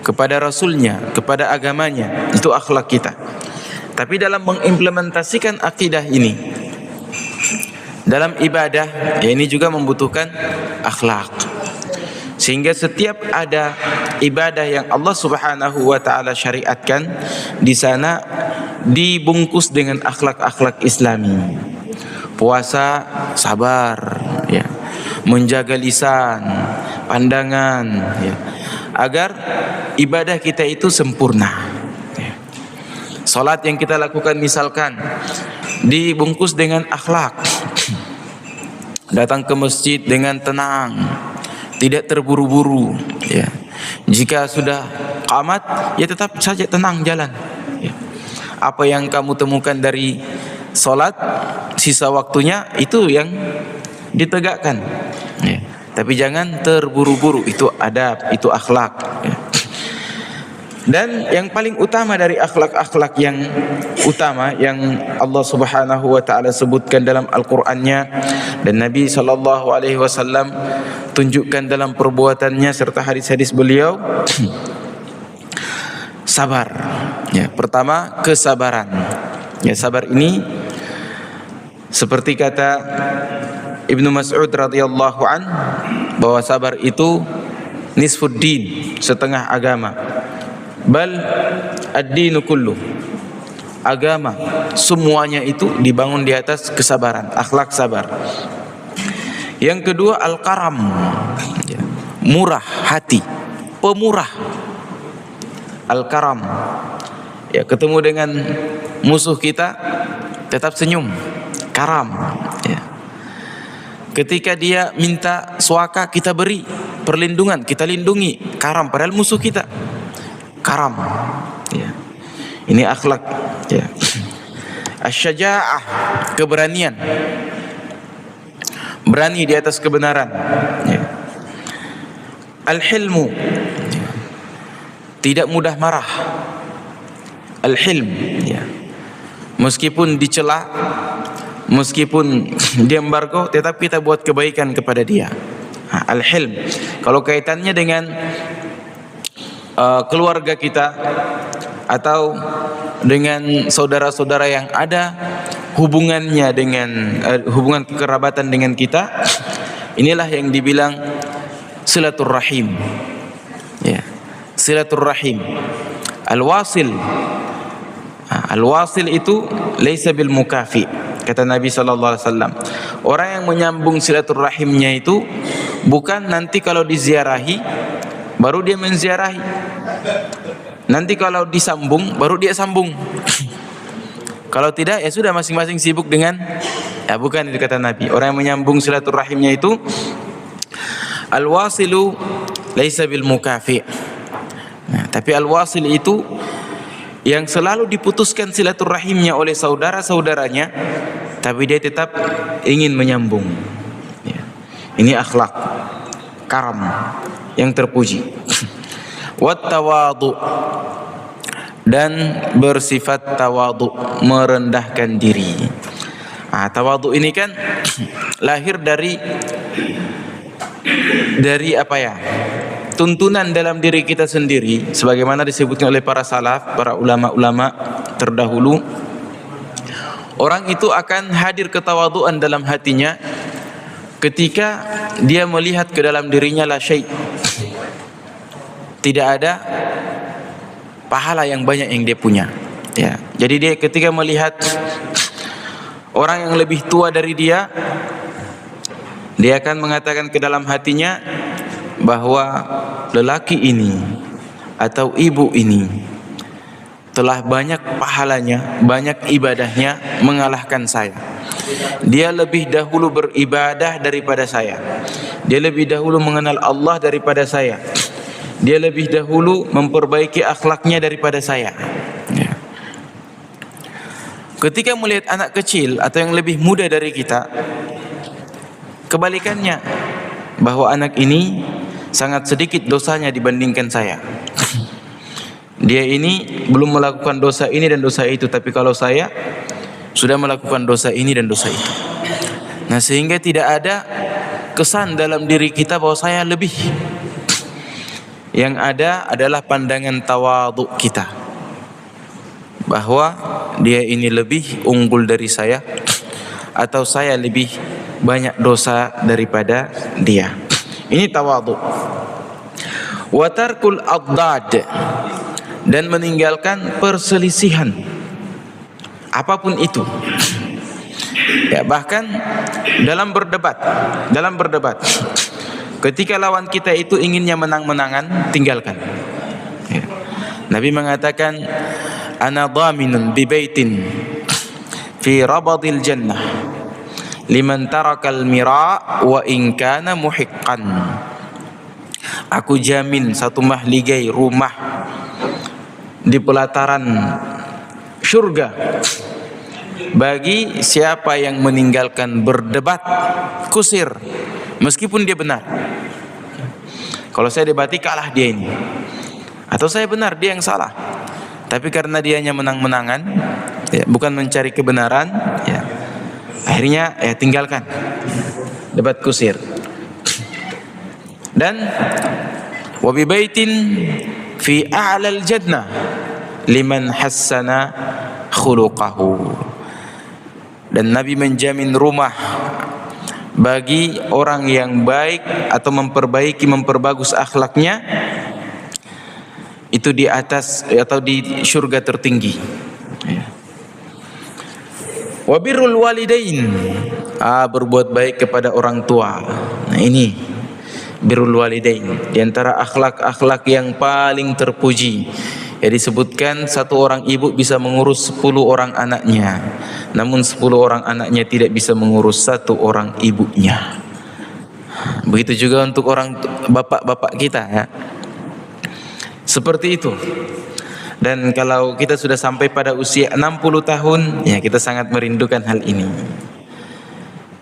kepada Rasulnya, kepada agamanya, itu akhlak kita. Tapi dalam mengimplementasikan akidah ini dalam ibadah, ya ini juga membutuhkan akhlak. Sehingga setiap ada ibadah yang Allah Subhanahu wa taala syariatkan, di sana dibungkus dengan akhlak-akhlak Islami. Puasa sabar, ya. Menjaga lisan, pandangan, ya. Agar ibadah kita itu sempurna. Salat yang kita lakukan misalkan dibungkus dengan akhlak. Datang ke masjid dengan tenang, tidak terburu-buru, ya. Jika sudah qamat, ya tetap saja tenang jalan, ya. Apa yang kamu temukan dari salat, sisa waktunya itu yang ditegakkan, ya. Tapi jangan terburu-buru, itu adab, itu akhlak, ya. Dan yang paling utama dari akhlak-akhlak yang utama yang Allah Subhanahu wa taala sebutkan dalam Al-Qur'annya dan Nabi sallallahu alaihi wasallam tunjukkan dalam perbuatannya serta hadis-hadis beliau, sabar. Ya, pertama kesabaran. Ya, sabar ini seperti kata Ibnu Mas'ud radhiyallahu an, bahwa sabar itu nisfuddin, setengah agama. Bal ad-dinu kullu, agama semuanya itu dibangun di atas kesabaran, akhlak sabar. Yang kedua al-karam, murah hati, pemurah. Al-karam, ya, ketemu dengan musuh kita tetap senyum, karam, ya. Ketika dia minta suaka, kita beri perlindungan, kita lindungi, karam, padahal musuh kita, karam, ya. Ini akhlak, ya. Asy-syaja'ah, keberanian, berani di atas kebenaran, ya. Al-hilmu, ya. Tidak mudah marah. Al-hilm, ya. Meskipun dicela, meskipun diembargo, tetap kita buat kebaikan kepada dia. Al-hilm, kalau kaitannya dengan keluarga kita atau dengan saudara-saudara yang ada hubungannya dengan hubungan kekerabatan dengan kita, inilah yang dibilang silaturrahim, ya, silaturrahim. Al-wasil, al-wasil itu laisa bil mukafi, kata Nabi sallallahu alaihi wasallam. Orang yang menyambung silaturrahimnya itu bukan nanti kalau diziarahi baru dia menziarahi, nanti kalau disambung baru dia sambung. Kalau tidak, ya sudah masing-masing sibuk dengan, ya bukan, itu kata Nabi. Orang yang menyambung silaturahimnya itu Al-wasilu laisa bil mukafi. Nah, tapi al-wasil itu yang selalu diputuskan silaturahimnya oleh saudara-saudaranya, tapi dia tetap ingin menyambung. Ya. Ini akhlak karam yang terpuji. Wat tawadu, dan bersifat tawadu, merendahkan diri. Tawadu ini kan lahir dari apa ya? Tuntunan dalam diri kita sendiri, sebagaimana disebutkan oleh para salaf, para ulama-ulama terdahulu. Orang itu akan hadir ketawaduan dalam hatinya ketika dia melihat ke dalam dirinya la syai', tidak ada pahala yang banyak yang dia punya. Ya, jadi dia ketika melihat orang yang lebih tua dari dia akan mengatakan ke dalam hatinya bahwa lelaki ini atau ibu ini telah banyak pahalanya, banyak ibadahnya mengalahkan saya. Dia lebih dahulu beribadah daripada saya. Dia lebih dahulu mengenal Allah daripada saya. Dia lebih dahulu memperbaiki akhlaknya daripada saya. Ya. Ketika melihat anak kecil atau yang lebih muda dari kita, kebalikannya, bahwa anak ini sangat sedikit dosanya dibandingkan saya. Dia ini belum melakukan dosa ini dan dosa itu, tapi kalau saya sudah melakukan dosa ini dan dosa itu. Nah, sehingga tidak ada kesan dalam diri kita bahwa saya lebih. Yang ada adalah pandangan tawadhu kita, bahwa dia ini lebih unggul dari saya, atau saya lebih banyak dosa daripada dia. Ini tawadhu. Wa tarkul addad, dan meninggalkan perselisihan apapun itu. Ya, bahkan dalam berdebat, ketika lawan kita itu inginnya menang-menangan, tinggalkan. Ya. Nabi mengatakan, ana dhaminun bi baitin fi rabadil jannah liman tarakal mira wa in kana muhiqqan. Aku jamin satu mahligai rumah di pelataran surga bagi siapa yang meninggalkan berdebat kusir meskipun dia benar. Kalau saya debati kalah dia ini, atau saya benar dia yang salah, tapi karena dianya menang-menangan, ya, bukan mencari kebenaran, ya, akhirnya tinggalkan debat kusir. Dan wa bi baitin fi a'lal jannah liman hassana khuluqahu. Dan Nabi menjamin rumah bagi orang yang baik atau memperbagus akhlaknya, itu di atas atau di surga tertinggi. Wa birrul walidain, berbuat baik kepada orang tua. Nah, ini birrul walidain, di antara akhlak-akhlak yang paling terpuji. Ya, disebutkan satu orang ibu bisa mengurus 10 orang anaknya, namun 10 orang anaknya tidak bisa mengurus satu orang ibunya. Begitu juga untuk orang bapak-bapak kita, ya. Seperti itu. Dan kalau kita sudah sampai pada usia 60 tahun, ya, kita sangat merindukan hal ini.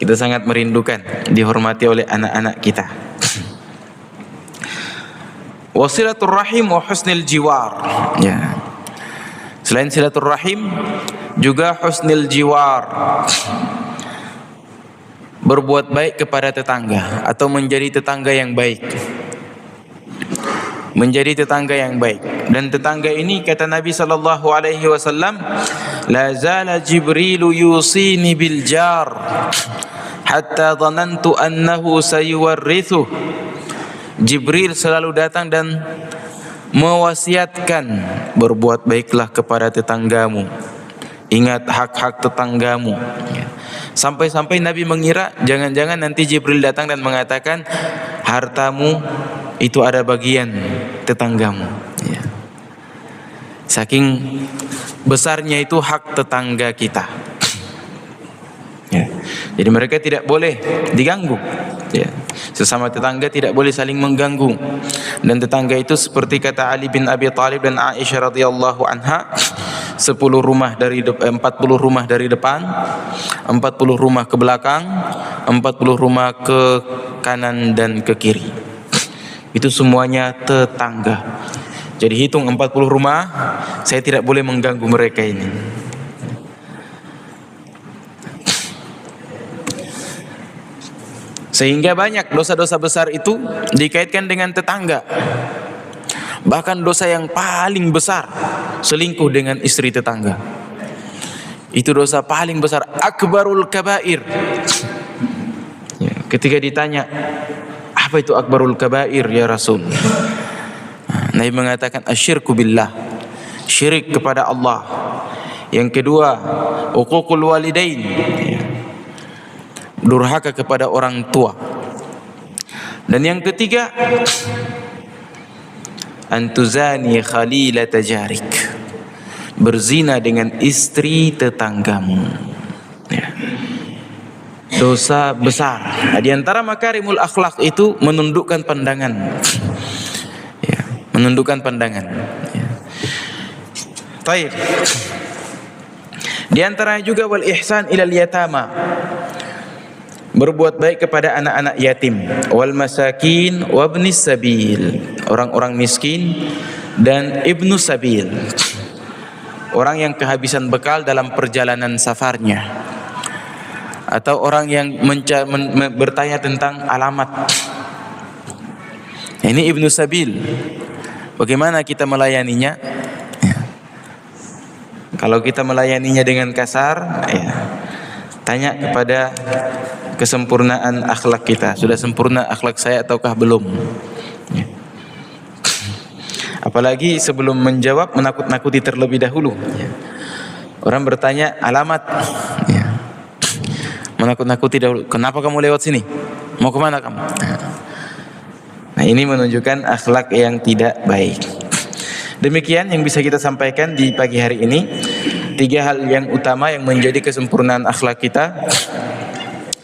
Kita sangat merindukan dihormati oleh anak-anak kita. Wasilatul rahim wa husnil jiwar. Ya. Selain silaturahim, juga husnil jiwar, berbuat baik kepada tetangga atau menjadi tetangga yang baik. Menjadi tetangga yang baik. Dan tetangga ini, kata Nabi sallallahu alaihi wasallam, la zala Jibrilu yusini bil jar hatta dhanantu annahu sayuwarrithu. Jibril selalu datang dan mewasiatkan, berbuat baiklah kepada tetanggamu, ingat hak-hak tetanggamu. Sampai-sampai Nabi mengira jangan-jangan nanti Jibril datang dan mengatakan, hartamu itu ada bagian tetanggamu. Saking besarnya itu hak tetangga kita. Jadi mereka tidak boleh diganggu. Sesama tetangga tidak boleh saling mengganggu. Dan tetangga itu seperti kata Ali bin Abi Thalib dan Aisyah radhiyallahu anha, 40 rumah dari depan, 40 rumah ke belakang, 40 rumah ke kanan dan ke kiri. Itu semuanya tetangga. Jadi hitung 40 rumah, saya tidak boleh mengganggu mereka ini. Sehingga banyak dosa-dosa besar itu dikaitkan dengan tetangga. Bahkan dosa yang paling besar, selingkuh dengan istri tetangga. Itu dosa paling besar, akbarul kabair. Ya, ketika ditanya, apa itu akbarul kabair ya Rasul? Nabi mengatakan asyirku billah, syirik kepada Allah. Yang kedua, uququl walidain, durhaka kepada orang tua. Dan yang ketiga, antuzani khalilata jarik, berzina dengan istri tetanggamu. Ya. Dosa besar. Nah, di antara makarimul akhlak itu menundukkan pandangan. Ya, menundukkan pandangan. Ya. Baik. Di antaranya juga wal ihsan ilal yatama, berbuat baik kepada anak-anak yatim, wal masakin wabnis sabil, orang-orang miskin dan ibnu sabil, orang yang kehabisan bekal dalam perjalanan safarnya, atau orang yang bertanya tentang alamat. Ini ibnu sabil, bagaimana kita melayaninya? Ya. Kalau kita melayaninya dengan kasar, ya, tanya kepada kesempurnaan akhlak kita. Sudah sempurna akhlak saya ataukah belum? Ya. Apalagi sebelum menjawab menakut-nakuti terlebih dahulu. Ya. Orang bertanya alamat, ya. Menakut-nakuti dahulu. Kenapa kamu lewat sini? Mau kemana kamu? Nah, ini menunjukkan akhlak yang tidak baik. Demikian yang bisa kita sampaikan di pagi hari ini. 3 hal yang utama yang menjadi kesempurnaan akhlak kita.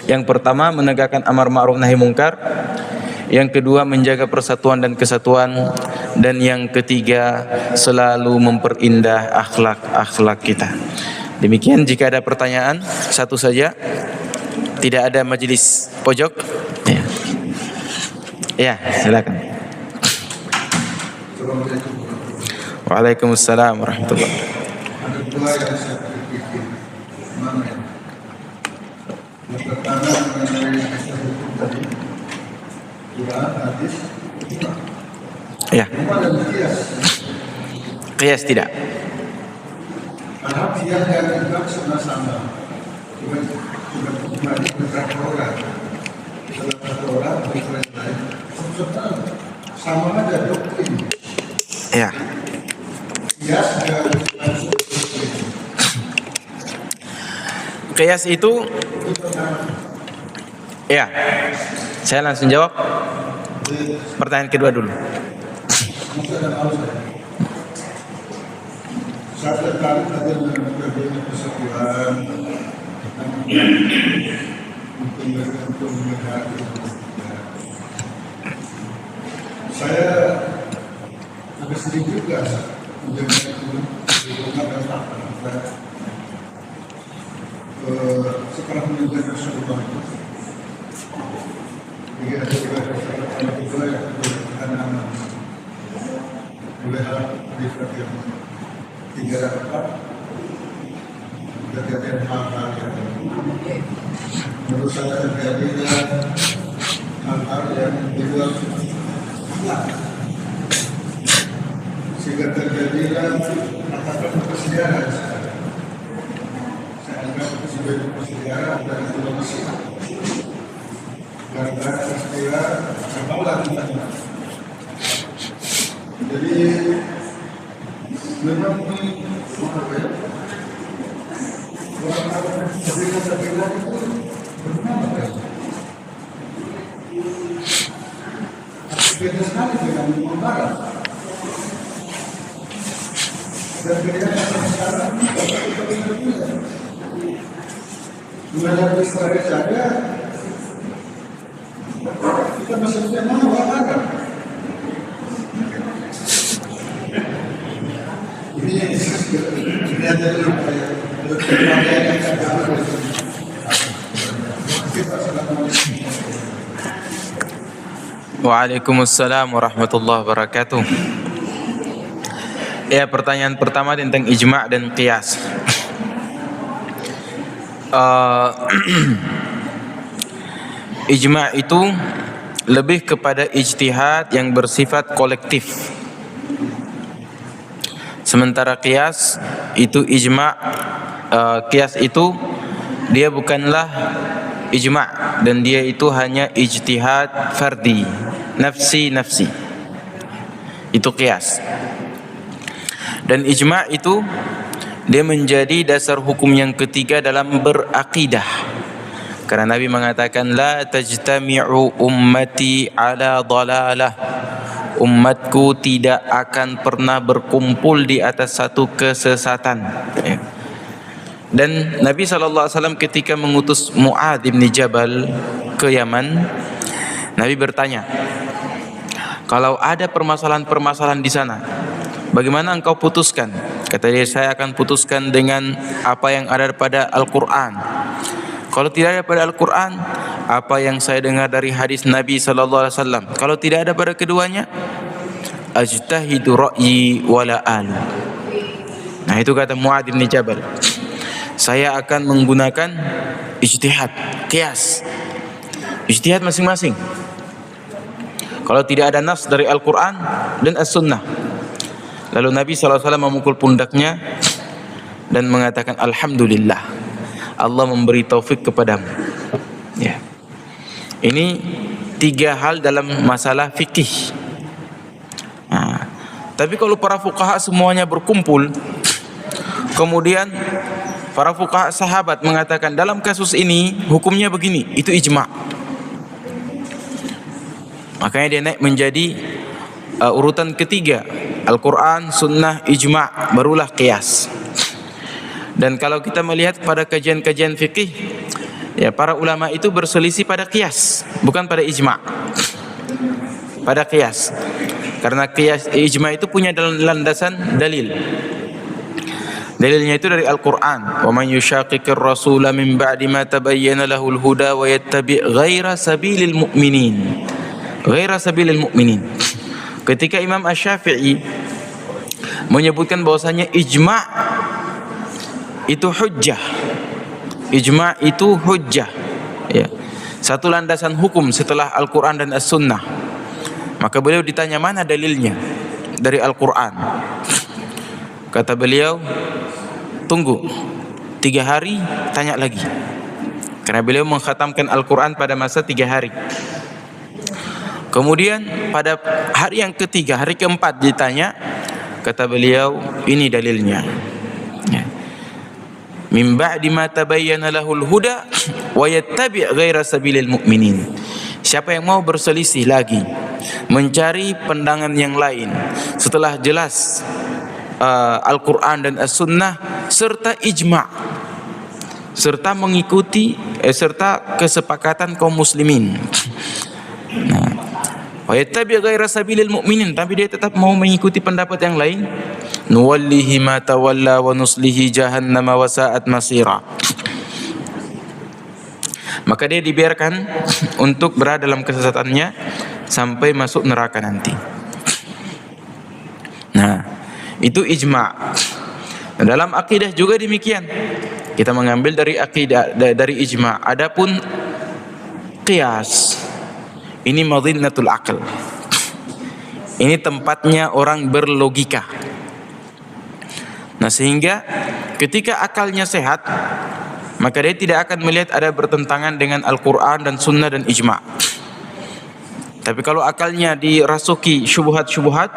Yang pertama, menegakkan amar ma'ruf nahi mungkar. Yang kedua, menjaga persatuan dan kesatuan. Dan yang ketiga, selalu memperindah akhlak-akhlak kita. Demikian, jika ada pertanyaan, satu saja. Tidak ada majelis pojok. Ya, ya, silakan. Waalaikumsalam warahmatullahi wabarakatuh. Ada dua yang saya pikir, mana ya? Yang pertama mengenai kisah hukum tadi, Quran, hadis, Ya. dan kias. Qiyas tidak. Karena kias dan kias sama-sama. Cuma di beberapa orang, salah satu orang referensi lain, sama aja doktrin. Ya. Kias dan Qiyas itu, ya, saya langsung jawab pertanyaan kedua dulu. Saya tertarik tadi dengan berbeda persatuan untuk melihat. Saya agak sedih juga mendengar itu setelah mendengar Rasulullah itu. Jadi ada juga yang anak-anak boleh di yang 3 dan 4 kejadian hal-hal yang menurut saya terjadi hal-hal yang di luar akhlak, sehingga terjadilah katakan perselisihan. Saya anggap sebagai perselisihan dan informasi gara-gara peristiwa sekolah kita. Jadi memang ini apa ya? Orang-orang sebelum itu bernama apa ya? Beda sekali dengan Imam Barat. Dan beda sekarang menghadapi Israel saja kita maksudnya mau apa? Ini ada dulu Waalaikumsalam warahmatullahi wabarakatuh. Ya, pertanyaan pertama tentang ijma' dan qiyas. Ijma' itu lebih kepada ijtihad yang bersifat kolektif. Sementara qiyas itu ijma', qiyas itu dia bukanlah ijma' dan dia itu hanya ijtihad fardi, nafsi. Itu qiyas. Dan ijma' itu dia menjadi dasar hukum yang ketiga dalam berakidah. Karena Nabi mengatakan la tajtami'u ummati ala dhalalah. Umatku tidak akan pernah berkumpul di atas satu kesesatan. Dan Nabi SAW ketika mengutus Mu'adz bin Jabal ke Yaman, Nabi bertanya, kalau ada permasalahan-permasalahan di sana, bagaimana engkau putuskan? Kata dia, saya akan putuskan dengan apa yang ada pada Al-Quran. Kalau tidak ada pada Al-Quran, apa yang saya dengar dari hadis Nabi SAW. Kalau tidak ada pada keduanya, ajtahidu ra'yi wala alu. Nah, itu kata Mu'adz bin Jabal, saya akan menggunakan ijtihad, qiyas, ijtihad masing-masing. Kalau tidak ada nas dari Al-Quran dan As-Sunnah. Lalu Nabi SAW memukul pundaknya dan mengatakan, alhamdulillah, Allah memberi taufik kepadamu. Ya. Ini 3 hal dalam masalah fikih. Nah, tapi kalau para fuqaha semuanya berkumpul, kemudian para fuqaha sahabat mengatakan dalam kasus ini hukumnya begini, itu ijma'. Makanya dia naik menjadi urutan ketiga, Al-Quran, Sunnah, ijma', barulah qiyas. Dan kalau kita melihat pada kajian-kajian fikih, ya, para ulama itu berselisih pada qiyas, bukan pada ijma'. Pada qiyas. Karena qiyas, ijma' itu punya landasan dalil. Dalilnya itu dari Al-Quran. Wa man yushaqiqir rasula min ba'di ma tabayyana lahul huda wa yattabi' ghaira sabilil mu'minin. Ghaira sabilil mu'minin. Ketika Imam Asy-Syafi'i menyebutkan bahwasanya ijma' itu hujjah. Ijma' itu hujjah. Ya. Satu landasan hukum setelah Al-Quran dan As-Sunnah. Maka beliau ditanya, mana dalilnya? Dari Al-Quran. Kata beliau, tunggu 3 hari, tanya lagi. Karena beliau mengkhatamkan Al-Quran pada masa 3 hari. Kemudian pada hari yang ketiga, hari keempat ditanya, kata beliau, ini dalilnya. Ya. Min ba'di ma tabayyana lahul huda wa yattabi' ghaira sabilil mu'minin. Siapa yang mau berselisih lagi, mencari pandangan yang lain setelah jelas Al-Quran dan As-Sunnah serta ijma', serta mengikuti serta kesepakatan kaum muslimin. Nah, wa yattabi' ghaira sabilil mu'minin, tapi dia tetap mau mengikuti pendapat yang lain, nuwallihi ma tawalla wa nuslihi jahannama wa sa'at masira. Maka dia dibiarkan untuk berada dalam kesesatannya sampai masuk neraka nanti. Nah, itu ijma'. Dalam akidah juga demikian. Kita mengambil dari akidah, dari ijma'. Adapun qiyas, ini madinnatul aql. Ini tempatnya orang berlogika. Nah, sehingga ketika akalnya sehat, maka dia tidak akan melihat ada bertentangan dengan Al-Quran dan Sunnah dan ijma'. Tapi kalau akalnya dirasuki syubhat-syubhat,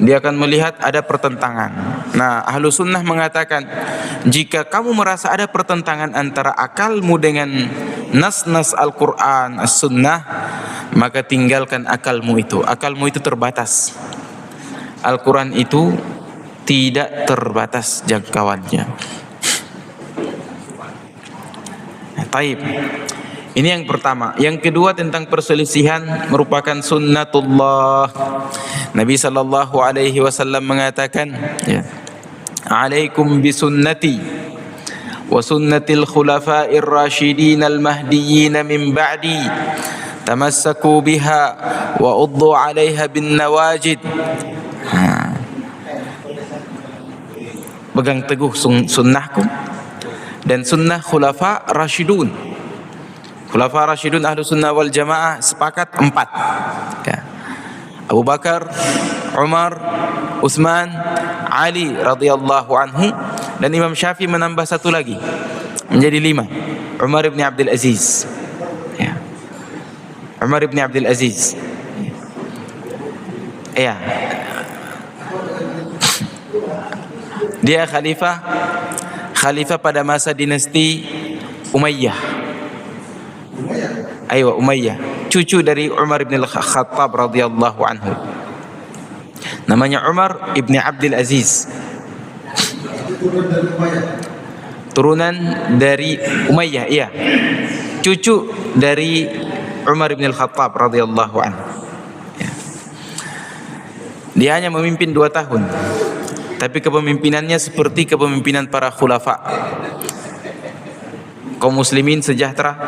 dia akan melihat ada pertentangan. Nah, Ahlu Sunnah mengatakan, jika kamu merasa ada pertentangan antara akalmu dengan nas-nas Al-Quran, As-Sunnah, maka tinggalkan akalmu itu. Akalmu itu terbatas. Al-Quran itu tidak terbatas jangkauannya. Nah, taib. Ini yang pertama. Yang kedua tentang perselisihan merupakan sunnatullah. Nabi sallallahu alaihi wasallam mengatakan, ya, "Alaikum bisunnati wa sunnatil khulafa'ir rasyidin al-mahdiyyin min ba'di. Tamassaku biha wa uddu 'alaiha bin nawajid." Pegang teguh sunnahku dan sunnah khulafa rasyidun. Khulafa rasyidun ahlu sunnah wal jamaah sepakat 4, ya. Abu Bakar, Umar, Utsman, Ali radhiyallahu anhu, dan Imam Syafi'i menambah 1 lagi menjadi 5, Umar ibn Abdul Aziz, ya. Umar ibn Abdul Aziz, ya. Dia khalifah pada masa dinasti Umayyah. Umayyah, cucu dari Umar bin Al-Khattab radhiyallahu anhu. Namanya Umar ibn Abdul Aziz. Turunan dari Umayyah, iya. Cucu dari Umar bin Al-Khattab radhiyallahu anhu. Ya. Dia hanya memimpin 2 tahun. Tapi kepemimpinannya seperti kepemimpinan para khulafa. Kaum muslimin sejahtera,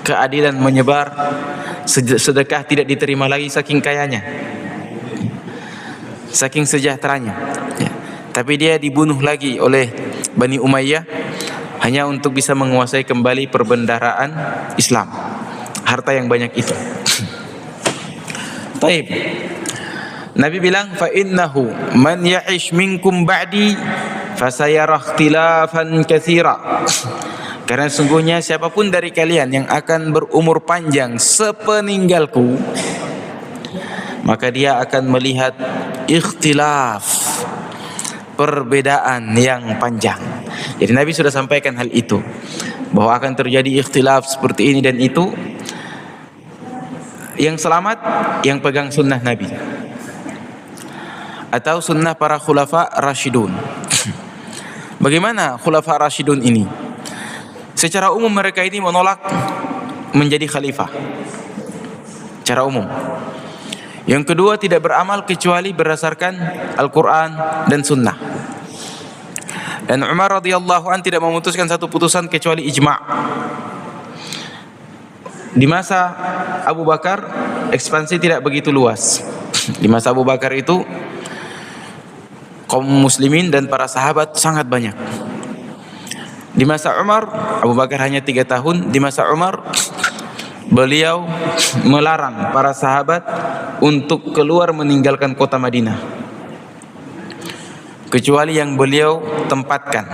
keadilan menyebar, sedekah tidak diterima lagi saking kayanya, saking sejahteranya, ya. Tapi dia dibunuh lagi oleh Bani Umayyah hanya untuk bisa menguasai kembali perbendaharaan Islam, harta yang banyak itu. Taib. Nabi bilang, fa innahu man ya'ish minkum ba'di fasayara ikhtilafan katsira. Karena sungguhnya siapapun dari kalian yang akan berumur panjang sepeninggalku, maka dia akan melihat ikhtilaf, perbedaan yang panjang. Jadi Nabi sudah sampaikan hal itu, bahwa akan terjadi ikhtilaf seperti ini dan itu. Yang selamat yang pegang sunnah Nabi atau sunnah para khulafa rasyidun. Bagaimana khulafa rasyidun ini? Secara umum mereka ini menolak menjadi khalifah, secara umum. Yang kedua, tidak beramal kecuali berdasarkan Al-Quran dan Sunnah. Dan Umar radhiyallahu anhu tidak memutuskan satu putusan kecuali ijma'. Di masa Abu Bakar ekspansi tidak begitu luas. Di masa Abu Bakar itu kaum muslimin dan para sahabat sangat banyak. Di masa Umar, Abu Bakar hanya 3 tahun. Di masa Umar, beliau melarang para sahabat untuk keluar meninggalkan kota Madinah, kecuali yang beliau tempatkan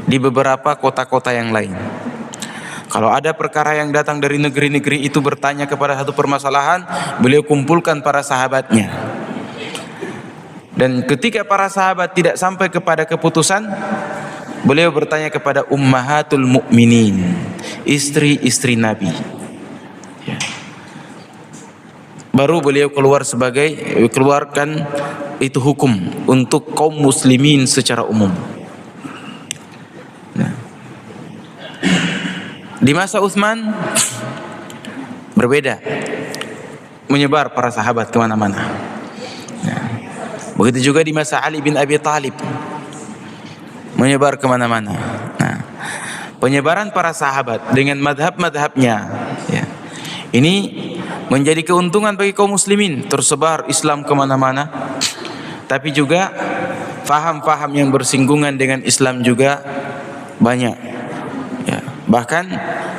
di beberapa kota-kota yang lain. Kalau ada perkara yang datang dari negeri-negeri itu bertanya kepada satu permasalahan, beliau kumpulkan para sahabatnya. Dan ketika para sahabat tidak sampai kepada keputusan, beliau bertanya kepada ummahatul mukminin, istri-istri Nabi. Ya. Baru beliau keluarkan itu hukum untuk kaum muslimin secara umum. Nah. Di masa Utsman berbeda, menyebar para sahabat kemana-mana. Nah. Begitu juga di masa Ali bin Abi Thalib, menyebar kemana-mana. Nah, penyebaran para sahabat dengan madhab-madhabnya, ya, ini menjadi keuntungan bagi kaum muslimin, tersebar Islam kemana-mana. Tapi juga faham-faham yang bersinggungan dengan Islam juga banyak, ya. Bahkan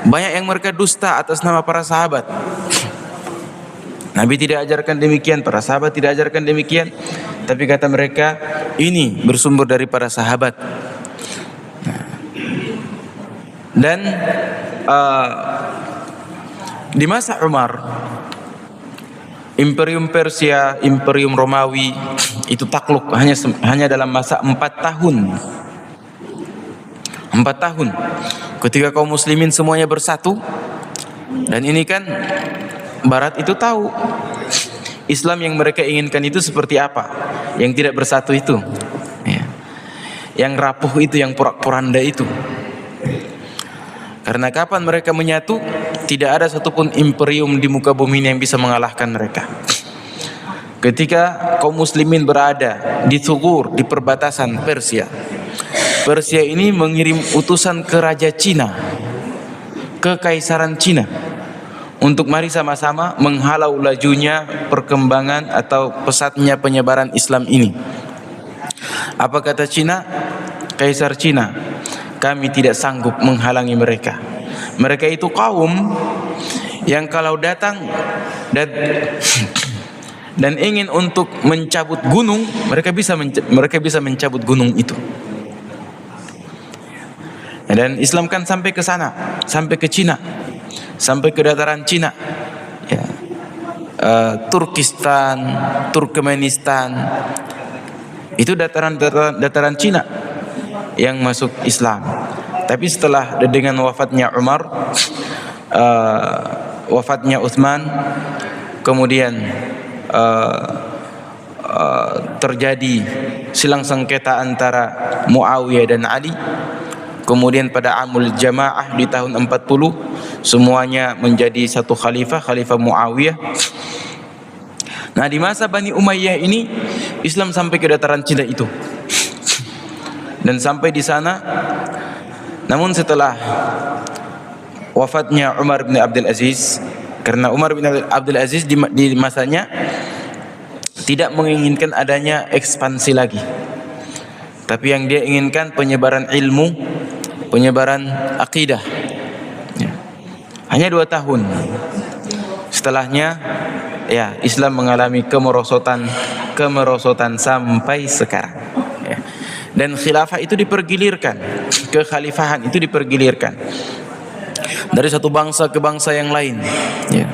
banyak yang mereka dusta atas nama para sahabat. Nabi tidak ajarkan demikian, para sahabat tidak ajarkan demikian, tapi kata mereka ini bersumber dari para sahabat. Dan di masa Umar, Imperium Persia, Imperium Romawi itu takluk hanya dalam masa 4 tahun. 4 tahun ketika kaum muslimin semuanya bersatu. Dan ini kan Barat itu tahu Islam yang mereka inginkan itu seperti apa, yang tidak bersatu itu, ya. Yang rapuh itu, yang porak-poranda itu. Karena kapan mereka menyatu, tidak ada satupun imperium di muka bumi ini yang bisa mengalahkan mereka. Ketika kaum muslimin berada di Thugur, di perbatasan Persia, Persia ini mengirim utusan ke Raja Cina, ke Kaisaran Cina, untuk mari sama-sama menghalau lajunya perkembangan atau pesatnya penyebaran Islam ini. Apa kata Cina? Kaisar Cina, kami tidak sanggup menghalangi mereka. Mereka itu kaum yang kalau datang dan ingin untuk mencabut gunung, mereka bisa mencabut gunung itu. Dan Islam kan sampai ke sana, sampai ke Cina, sampai ke dataran Cina, ya. Turkistan, Turkmenistan, itu dataran Cina yang masuk Islam. Tapi setelah dengan wafatnya Umar, wafatnya Utsman, kemudian terjadi silang sengketa antara Muawiyah dan Ali. Kemudian pada Amul Jamaah di tahun 40 semuanya menjadi satu khalifah Muawiyah. Nah, di masa Bani Umayyah ini Islam sampai ke dataran Cina itu. Dan sampai di sana, namun setelah wafatnya Umar bin Abdul Aziz, karena Umar bin Abdul Aziz di masanya tidak menginginkan adanya ekspansi lagi, tapi yang dia inginkan penyebaran ilmu, penyebaran akidah. Ya. Hanya 2 tahun setelahnya, ya, Islam mengalami kemerosotan sampai sekarang. Ya. Dan khilafah itu dipergilirkan, kekhalifahan itu dipergilirkan dari satu bangsa ke bangsa yang lain. Ya.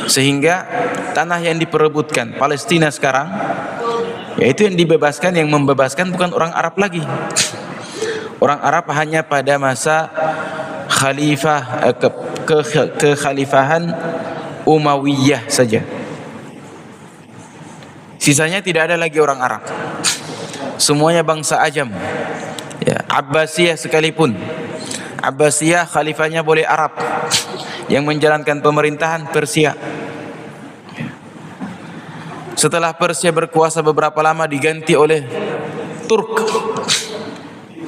Sehingga tanah yang diperebutkan Palestina sekarang, yaitu yang dibebaskan, yang membebaskan bukan orang Arab lagi. Orang Arab hanya pada masa kekhalifahan Umayyah saja. Sisanya tidak ada lagi orang Arab. Semuanya bangsa Ajam. Ya, Abbasiyah sekalipun. Abbasiyah khalifahnya boleh Arab. Yang menjalankan pemerintahan Persia. Setelah Persia berkuasa beberapa lama diganti oleh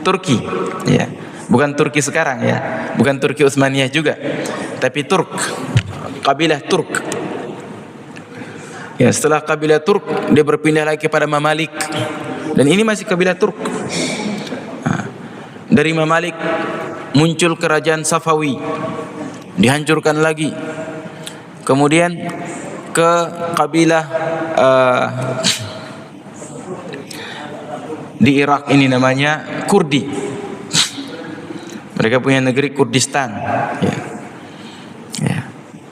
Turki, ya, bukan Turki sekarang, ya, bukan Turki Utsmaniyah juga, tapi kabilah Turk. Ya, setelah kabilah Turk dia berpindah lagi kepada Mamalik, dan ini masih kabilah Turk. Nah, dari Mamalik muncul kerajaan Safawi, dihancurkan lagi, kemudian ke kabilah di Irak ini namanya Kurdi. Mereka punya negeri Kurdistan. Ya. Ya.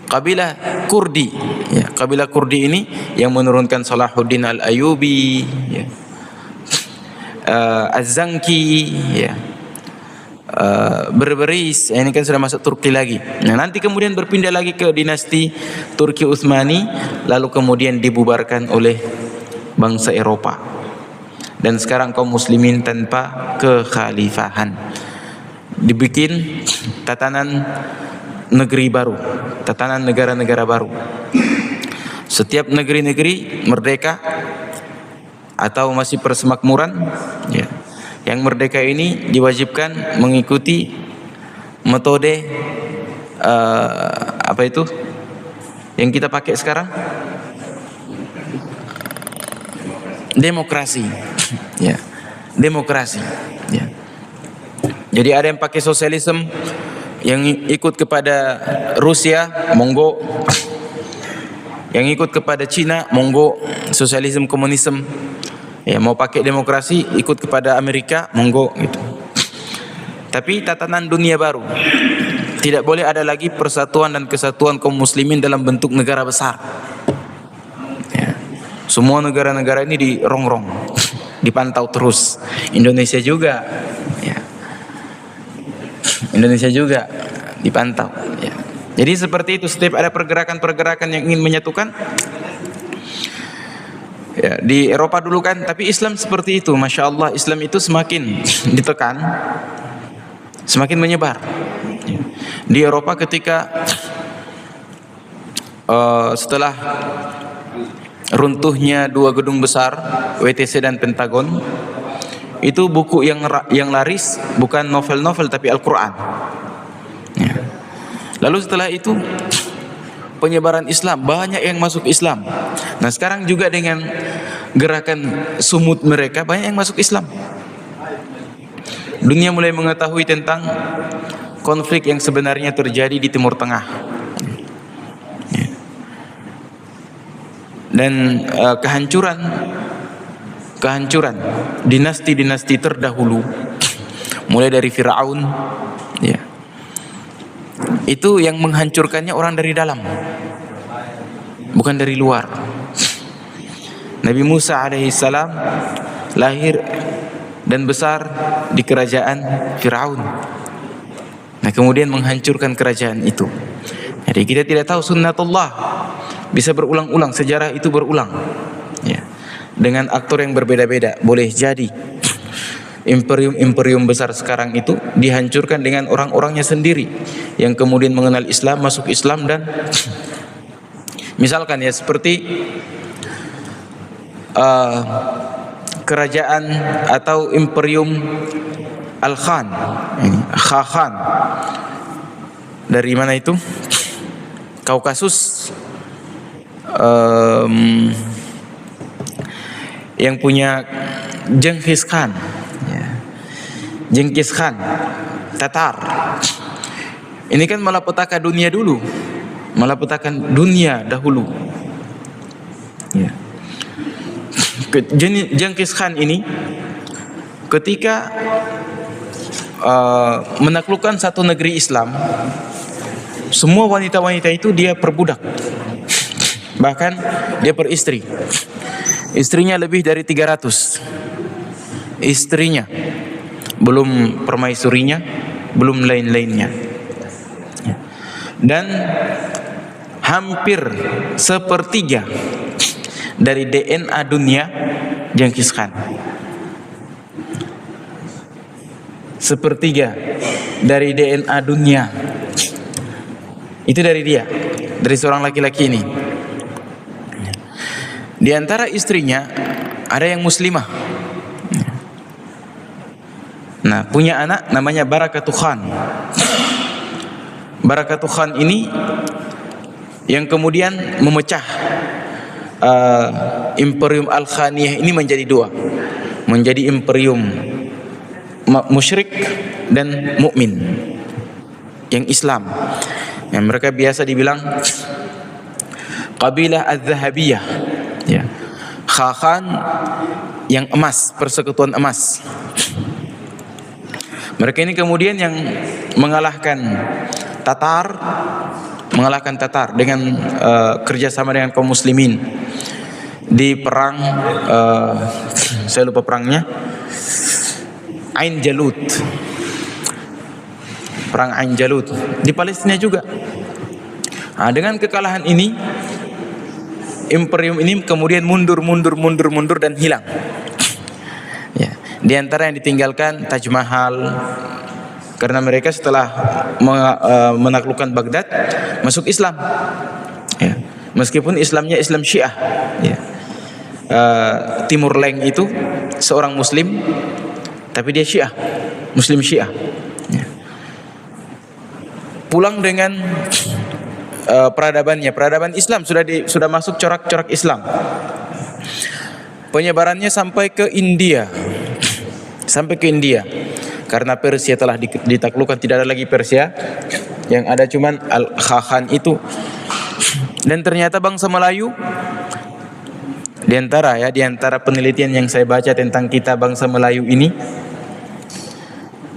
Kabilah Kurdi. Ya. Kabilah Kurdi ini yang menurunkan Salahuddin Al-Ayyubi, ya. Az-Zanki, ya. Berberis, ini kan sudah masuk Turki lagi. Nah, nanti kemudian berpindah lagi ke dinasti Turki Utsmani, lalu kemudian dibubarkan oleh bangsa Eropa. Dan sekarang kaum muslimin tanpa kekhalifahan, dibikin tatanan negeri baru, tatanan negara-negara baru. Setiap negeri-negeri merdeka atau masih persemakmuran, ya, yang merdeka ini diwajibkan mengikuti metode apa itu yang kita pakai sekarang, demokrasi. Ya, demokrasi. Ya. Jadi ada yang pakai sosialisme, yang ikut kepada Rusia, monggo. Yang ikut kepada Cina, monggo, sosialisme komunisme. Ya, mau pakai demokrasi, ikut kepada Amerika, monggo gitu. Tapi tatanan dunia baru. Tidak boleh ada lagi persatuan dan kesatuan kaum muslimin dalam bentuk negara besar. Ya. Semua negara-negara ini dirongrong, dipantau terus. Indonesia juga, ya. Indonesia juga dipantau, ya. Jadi seperti itu, setiap ada pergerakan-pergerakan yang ingin menyatukan, ya, di Eropa dulu kan, tapi Islam seperti itu, masya Allah, Islam itu semakin ditekan, semakin menyebar. Di Eropa ketika setelah runtuhnya dua gedung besar, WTC dan Pentagon, itu buku yang laris bukan novel-novel tapi Al-Quran. Ya. Lalu setelah itu penyebaran Islam, banyak yang masuk Islam. Nah sekarang juga dengan gerakan sumut mereka, banyak yang masuk Islam. Dunia mulai mengetahui tentang konflik yang sebenarnya terjadi di Timur Tengah. Dan kehancuran dinasti-dinasti terdahulu, mulai dari Fir'aun, ya, itu yang menghancurkannya orang dari dalam, bukan dari luar. Nabi Musa alaihissalam lahir dan besar di kerajaan Fir'aun. Nah kemudian menghancurkan kerajaan itu. Jadi kita tidak tahu sunnatullah, bisa berulang-ulang, sejarah itu berulang, ya, dengan aktor yang berbeda-beda. Boleh jadi imperium besar sekarang itu dihancurkan dengan orang-orangnya sendiri yang kemudian mengenal Islam, masuk Islam, dan misalkan ya seperti kerajaan atau imperium Al-Khan, Khakan, dari mana itu? Kaukasus, yang punya Genghis Khan, ya. Genghis Khan, Tatar. Ini kan malapetaka dunia dulu, malapetakan dunia dahulu. Ya. Genghis Khan ini ketika menaklukkan satu negeri Islam, semua wanita-wanita itu dia perbudak. Bahkan dia beristri. Istrinya lebih dari 300. Istrinya, belum permaisurinya, belum lain-lainnya. Dan hampir sepertiga dari DNA dunia Genghis Khan. Sepertiga dari DNA dunia itu dari dia, dari seorang laki-laki ini. Di antara istrinya ada yang muslimah. Nah, punya anak namanya Barakatul Khan. Barakatul Khan ini yang kemudian memecah imperium Al-Khaniyah ini menjadi dua, menjadi imperium musyrik dan mukmin yang Islam. Yang mereka biasa dibilang Qabilah Az-Zahabiyah, ya. Khakan yang emas, persekutuan emas. Mereka ini kemudian yang mengalahkan Tatar dengan kerjasama dengan kaum muslimin di perang, saya lupa perangnya, Ain Jalut. Perang Ain Jalut di Palestina juga. Nah, dengan kekalahan ini, imperium ini kemudian mundur dan hilang. Ya, di antara yang ditinggalkan Taj Mahal, karena mereka setelah menaklukkan Baghdad masuk Islam. Ya, meskipun Islamnya Islam Syiah. Ya. Timur Leng itu seorang Muslim, tapi dia Syiah, Muslim Syiah. Ya. Pulang dengan peradaban Islam, sudah masuk corak-corak Islam. Penyebarannya sampai ke India. Karena Persia telah ditaklukkan, tidak ada lagi Persia. Yang ada cuman Al-Khakan itu. Dan ternyata bangsa Melayu, di antara penelitian yang saya baca tentang kita bangsa Melayu ini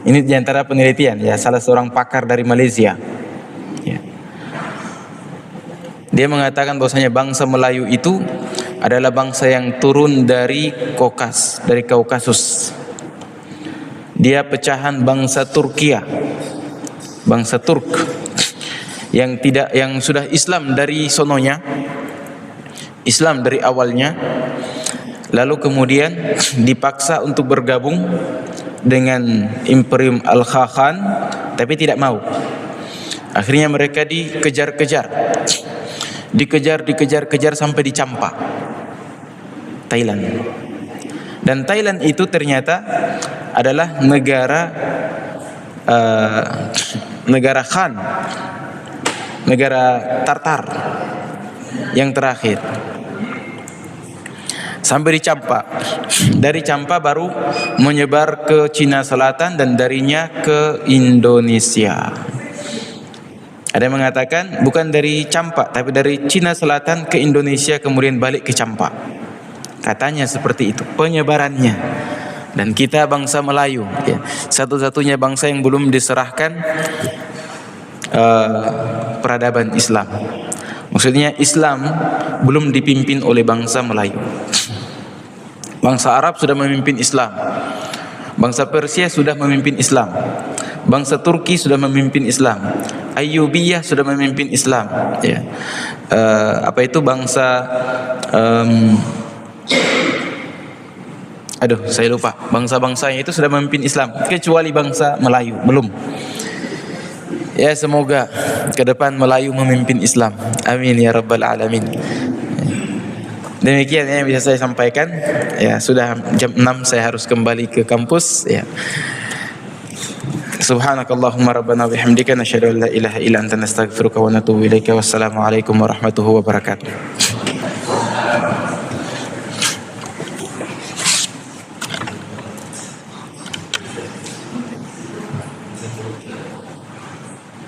di antara penelitian, ya, salah seorang pakar dari Malaysia. Ya. Dia mengatakan bahwasanya bangsa Melayu itu adalah bangsa yang turun dari Kaukasus. Dia pecahan bangsa Turkiya, bangsa Turk yang sudah Islam dari sononya, Islam dari awalnya, lalu kemudian dipaksa untuk bergabung dengan Imperium Al-Khakan, tapi tidak mau. Akhirnya mereka dikejar-kejar sampai di Champa, Thailand. Dan Thailand itu ternyata adalah negara Khan, negara Tartar yang terakhir. Sampai di Champa. Dari Champa baru menyebar ke Cina Selatan dan darinya ke Indonesia. Ada yang mengatakan bukan dari Champa, tapi dari Cina Selatan ke Indonesia kemudian balik ke Champa. Katanya seperti itu penyebarannya. Dan kita bangsa Melayu, ya, satu-satunya bangsa yang belum diserahkan peradaban Islam. Maksudnya Islam belum dipimpin oleh bangsa Melayu. Bangsa Arab sudah memimpin Islam, bangsa Persia sudah memimpin Islam, bangsa Turki sudah memimpin Islam, Ayyubiyah sudah memimpin Islam, ya. Bangsa saya lupa, bangsa-bangsanya itu sudah memimpin Islam, kecuali bangsa Melayu belum. Ya, semoga ke depan Melayu memimpin Islam. Amin ya rabbal alamin. Demikian yang bisa saya sampaikan. Ya, sudah jam 6 saya harus kembali ke kampus, ya. Subhanakallahumma rabbana bihamdika nasyhadu an la ilaha illa anta nastaghfiruka wa natubu ilaika. Wassalamu alaikum warahmatullahi wabarakatuh.